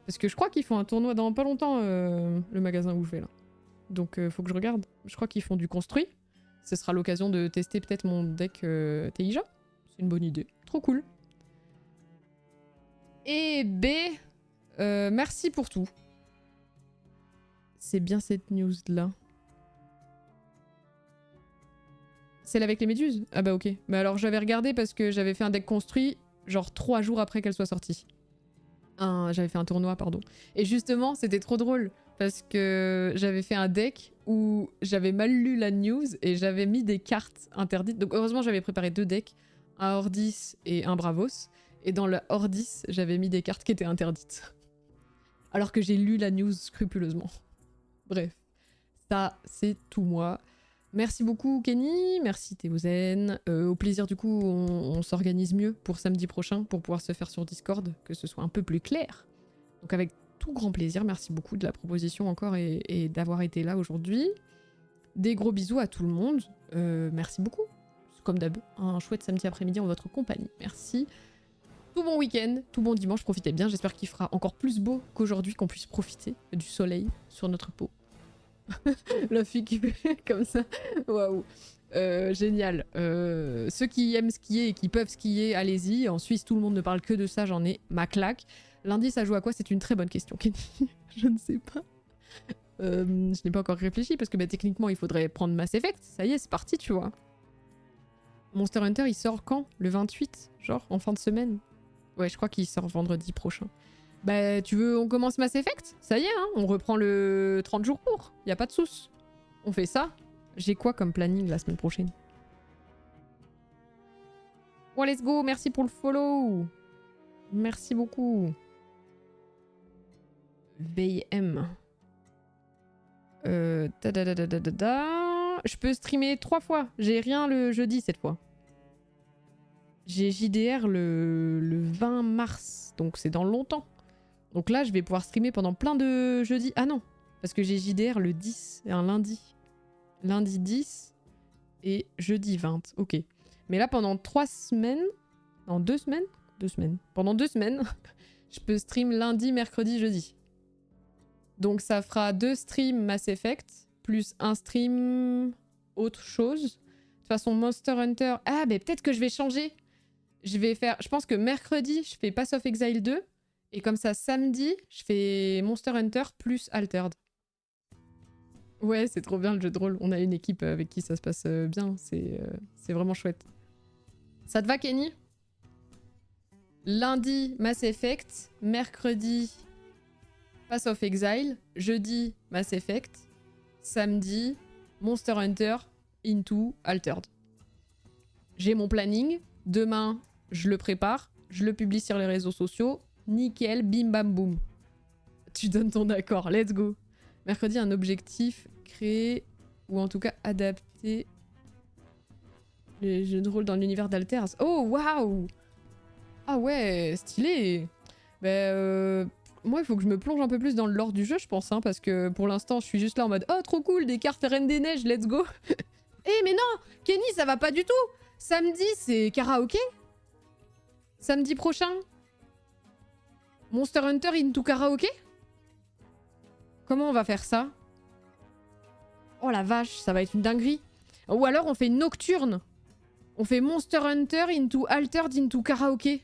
Parce que je crois qu'ils font un tournoi dans pas longtemps, le magasin où je vais, là. Donc, faut que je regarde. Je crois qu'ils font du construit. Ce sera l'occasion de tester peut-être mon deck Teija. C'est une bonne idée. Trop cool. Et B... merci pour tout. C'est bien cette news-là. Celle avec les méduses? Ah bah ok. Mais alors j'avais regardé parce que j'avais fait un deck construit genre 3 jours après qu'elle soit sortie. J'avais fait un tournoi, pardon. Et justement, c'était trop drôle parce que j'avais fait un deck où j'avais mal lu la news et j'avais mis des cartes interdites. Donc heureusement, j'avais préparé 2 decks, un Hordis et un Bravos. Et dans le Hordis, j'avais mis des cartes qui étaient interdites. Alors que j'ai lu la news scrupuleusement. Bref, ça c'est tout moi. Merci beaucoup Kenny, merci Théozen. Au plaisir du coup, on s'organise mieux pour samedi prochain pour pouvoir se faire sur Discord, que ce soit un peu plus clair. Donc avec tout grand plaisir, merci beaucoup de la proposition encore et d'avoir été là aujourd'hui. Des gros bisous à tout le monde, merci beaucoup. Comme d'hab, un chouette samedi après-midi en votre compagnie, merci. Tout bon week-end, tout bon dimanche, profitez bien. J'espère qu'il fera encore plus beau qu'aujourd'hui, qu'on puisse profiter du soleil sur notre peau. La fille qui fait comme ça, waouh, génial. Ceux qui aiment skier et qui peuvent skier, allez-y. En Suisse, tout le monde ne parle que de ça, j'en ai ma claque. Lundi, ça joue à quoi? C'est une très bonne question, Kenny. Je ne sais pas. Je n'ai pas encore réfléchi parce que bah, techniquement, il faudrait prendre Mass Effect. Ça y est, c'est parti, tu vois. Monster Hunter, il sort quand? Le 28? Genre, en fin de semaine? Ouais, je crois qu'il sort vendredi prochain. Bah, tu veux, on commence Mass Effect? Ça y est, hein, on reprend le 30 jours court. Y a pas de soucis. On fait ça. J'ai quoi comme planning la semaine prochaine? Bon, let's go. Merci pour le follow. Merci beaucoup. VIM. Je peux streamer 3 fois. J'ai rien le jeudi cette fois. J'ai JDR le 20 mars, donc c'est dans longtemps. Donc là, je vais pouvoir streamer pendant plein de jeudis. Ah non, parce que j'ai JDR le 10, un lundi. lundi 10 et jeudi 20. Ok. Mais là, pendant 3 semaines... Non, 2 semaines 2 semaines. Pendant 2 semaines, je peux stream lundi, mercredi, jeudi. Donc ça fera 2 streams Mass Effect, plus un stream autre chose. De toute façon, Monster Hunter... Ah, mais peut-être que je vais changer. Je vais faire... Je pense que mercredi, je fais Pass of Exile 2. Et comme ça, samedi, je fais Monster Hunter plus Altered. Ouais, c'est trop bien le jeu de rôle. On a une équipe avec qui ça se passe bien. C'est vraiment chouette. Ça te va, Kenny? Lundi, Mass Effect. Mercredi, Pass of Exile. Jeudi, Mass Effect. Samedi, Monster Hunter into Altered. J'ai mon planning. Demain, je le prépare. Je le publie sur les réseaux sociaux. Nickel, bim bam boum. Tu donnes ton accord, let's go. Mercredi, un objectif, créer ou en tout cas adapter les jeux de rôle dans l'univers d'Alters. Oh waouh! Ah ouais, stylé. Moi, il faut que je me plonge un peu plus dans le lore du jeu, je pense, hein, parce que pour l'instant, je suis juste là en mode oh trop cool, des cartes Reine des Neiges, let's go. Eh mais non, Kenny, ça va pas du tout. Samedi, c'est karaoké. Samedi prochain. Monster Hunter into karaoké? Comment on va faire ça? Oh la vache, ça va être une dinguerie. Ou alors on fait une nocturne. On fait Monster Hunter into Altered into karaoké.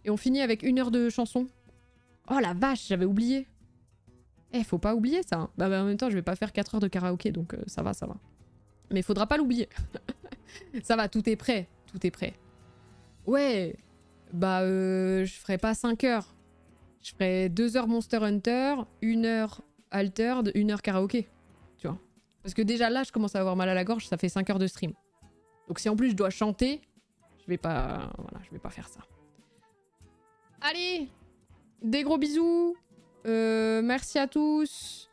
Et on finit avec 1 heure de chanson. Oh la vache, j'avais oublié. Eh, faut pas oublier ça. Hein. Bah, en même temps, je vais pas faire 4 heures de karaoké, donc ça va, ça va. Mais faudra pas l'oublier. Ça va, tout est prêt. Tout est prêt. Ouais. Bah, je ferai pas 5 heures. Je ferai 2 heures Monster Hunter, 1 heure Altered, 1 heure karaoké. Tu vois. Parce que déjà là, je commence à avoir mal à la gorge, ça fait 5 heures de stream. Donc si en plus je dois chanter, je vais pas... Voilà, je vais pas faire ça. Allez, des gros bisous. Merci à tous.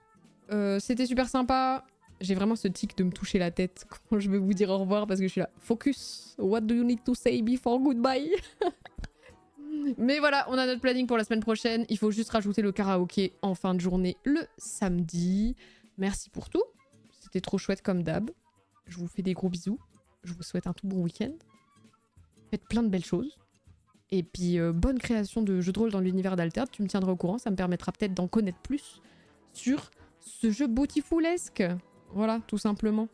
C'était super sympa. J'ai vraiment ce tic de me toucher la tête quand je veux vous dire au revoir parce que je suis là. Focus. What do you need to say before goodbye? Mais voilà, on a notre planning pour la semaine prochaine. Il faut juste rajouter le karaoké en fin de journée le samedi. Merci pour tout. C'était trop chouette comme d'hab. Je vous fais des gros bisous. Je vous souhaite un tout bon week-end. Faites plein de belles choses. Et puis, bonne création de jeux de rôle dans l'univers d'Altered. Tu me tiendras au courant. Ça me permettra peut-être d'en connaître plus sur ce jeu beautifulesque. Voilà, tout simplement.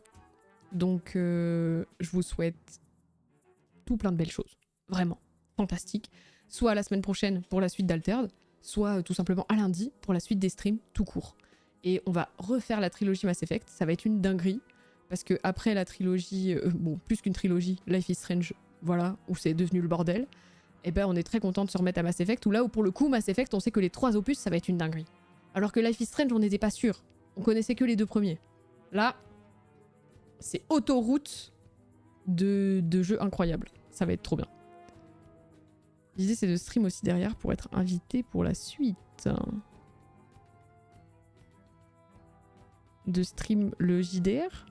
Donc, je vous souhaite tout plein de belles choses. Vraiment. Fantastique. Soit la semaine prochaine pour la suite d'Altered, soit tout simplement à lundi pour la suite des streams tout court. Et on va refaire la trilogie Mass Effect. Ça va être une dinguerie. Parce que après la trilogie, bon, plus qu'une trilogie, Life is Strange, voilà, où c'est devenu le bordel, et ben on est très content de se remettre à Mass Effect, où là où pour le coup, Mass Effect, on sait que les 3 opus, ça va être une dinguerie. Alors que Life is Strange, on n'était pas sûr. On connaissait que les 2 premiers. Là, c'est autoroute de jeux incroyables. Ça va être trop bien. L'idée, c'est de stream aussi derrière pour être invité pour la suite. De stream le JDR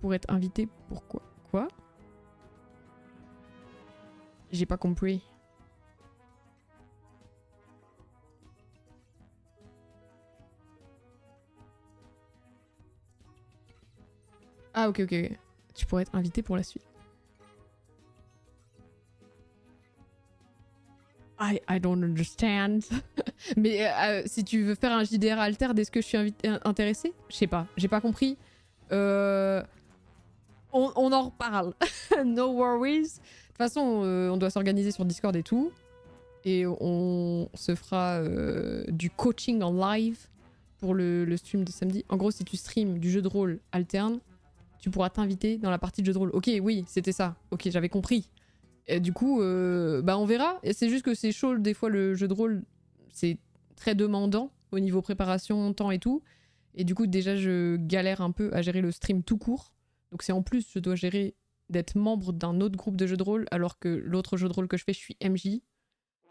pour être invité, pourquoi? Quoi? J'ai pas compris. Ah ok ok. Tu pourrais être invité pour la suite. I don't understand. Mais si tu veux faire un JDR Altered, est-ce que je suis intéressée? Je sais pas, j'ai pas compris. On en reparle. No worries. De toute façon, on doit s'organiser sur Discord et tout. Et on se fera du coaching en live pour le stream de samedi. En gros, si tu streams du jeu de rôle alterne, tu pourras t'inviter dans la partie de jeu de rôle. Ok, oui, c'était ça. Ok, j'avais compris. Et du coup, bah on verra. Et c'est juste que c'est chaud, des fois, le jeu de rôle, c'est très demandant au niveau préparation, temps et tout. Et du coup, déjà, je galère un peu à gérer le stream tout court. Donc c'est en plus, je dois gérer d'être membre d'un autre groupe de jeux de rôle, alors que l'autre jeu de rôle que je fais, je suis MJ.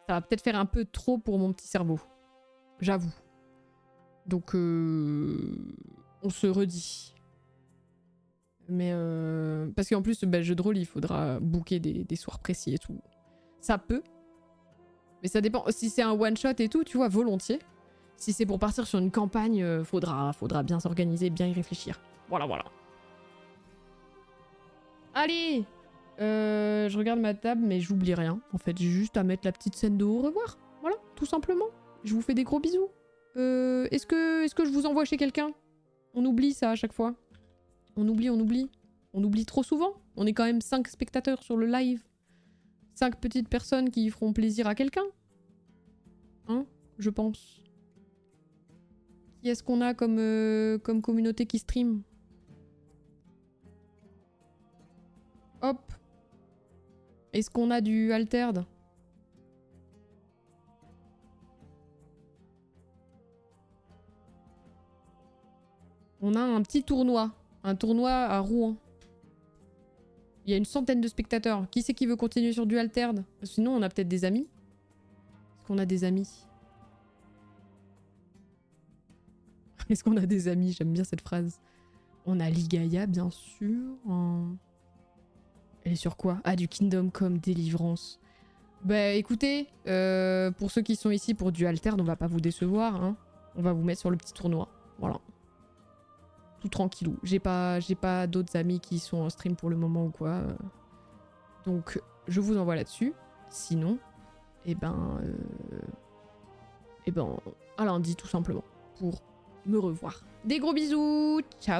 Ça va peut-être faire un peu trop pour mon petit cerveau. J'avoue. Donc, on se redit. Mais parce qu'en plus, bah, jeu de rôle, il faudra booker des soirs précis et tout. Ça peut. Mais ça dépend. Si c'est un one-shot et tout, tu vois, volontiers. Si c'est pour partir sur une campagne, faudra bien s'organiser, bien y réfléchir. Voilà, voilà. Allez, je regarde ma table, mais j'oublie rien. En fait, j'ai juste à mettre la petite scène de au revoir. Voilà, tout simplement. Je vous fais des gros bisous. Est-ce que je vous envoie chez quelqu'un? On oublie ça à chaque fois. On oublie. On oublie trop souvent. On est quand même 5 spectateurs sur le live. 5 petites personnes qui feront plaisir à quelqu'un. Hein, je pense. Qui est-ce qu'on a comme communauté qui stream? Hop. Est-ce qu'on a du Altered? On a un petit tournoi. Un tournoi à Rouen. Il y a une centaine de spectateurs. Qui c'est qui veut continuer sur du Altered? Sinon, on a peut-être des amis. Est-ce qu'on a des amis? Est-ce qu'on a des amis? J'aime bien cette phrase. On a Ligaya, bien sûr. Elle est sur quoi? Ah, du Kingdom Come Deliverance. Bah écoutez, pour ceux qui sont ici pour du Altered, on va pas vous décevoir. Hein. On va vous mettre sur le petit tournoi. Voilà. Tout tranquillou. J'ai pas d'autres amis qui sont en stream pour le moment ou quoi. Donc, je vous envoie là-dessus. Sinon, à lundi tout simplement. Pour me revoir. Des gros bisous. Ciao.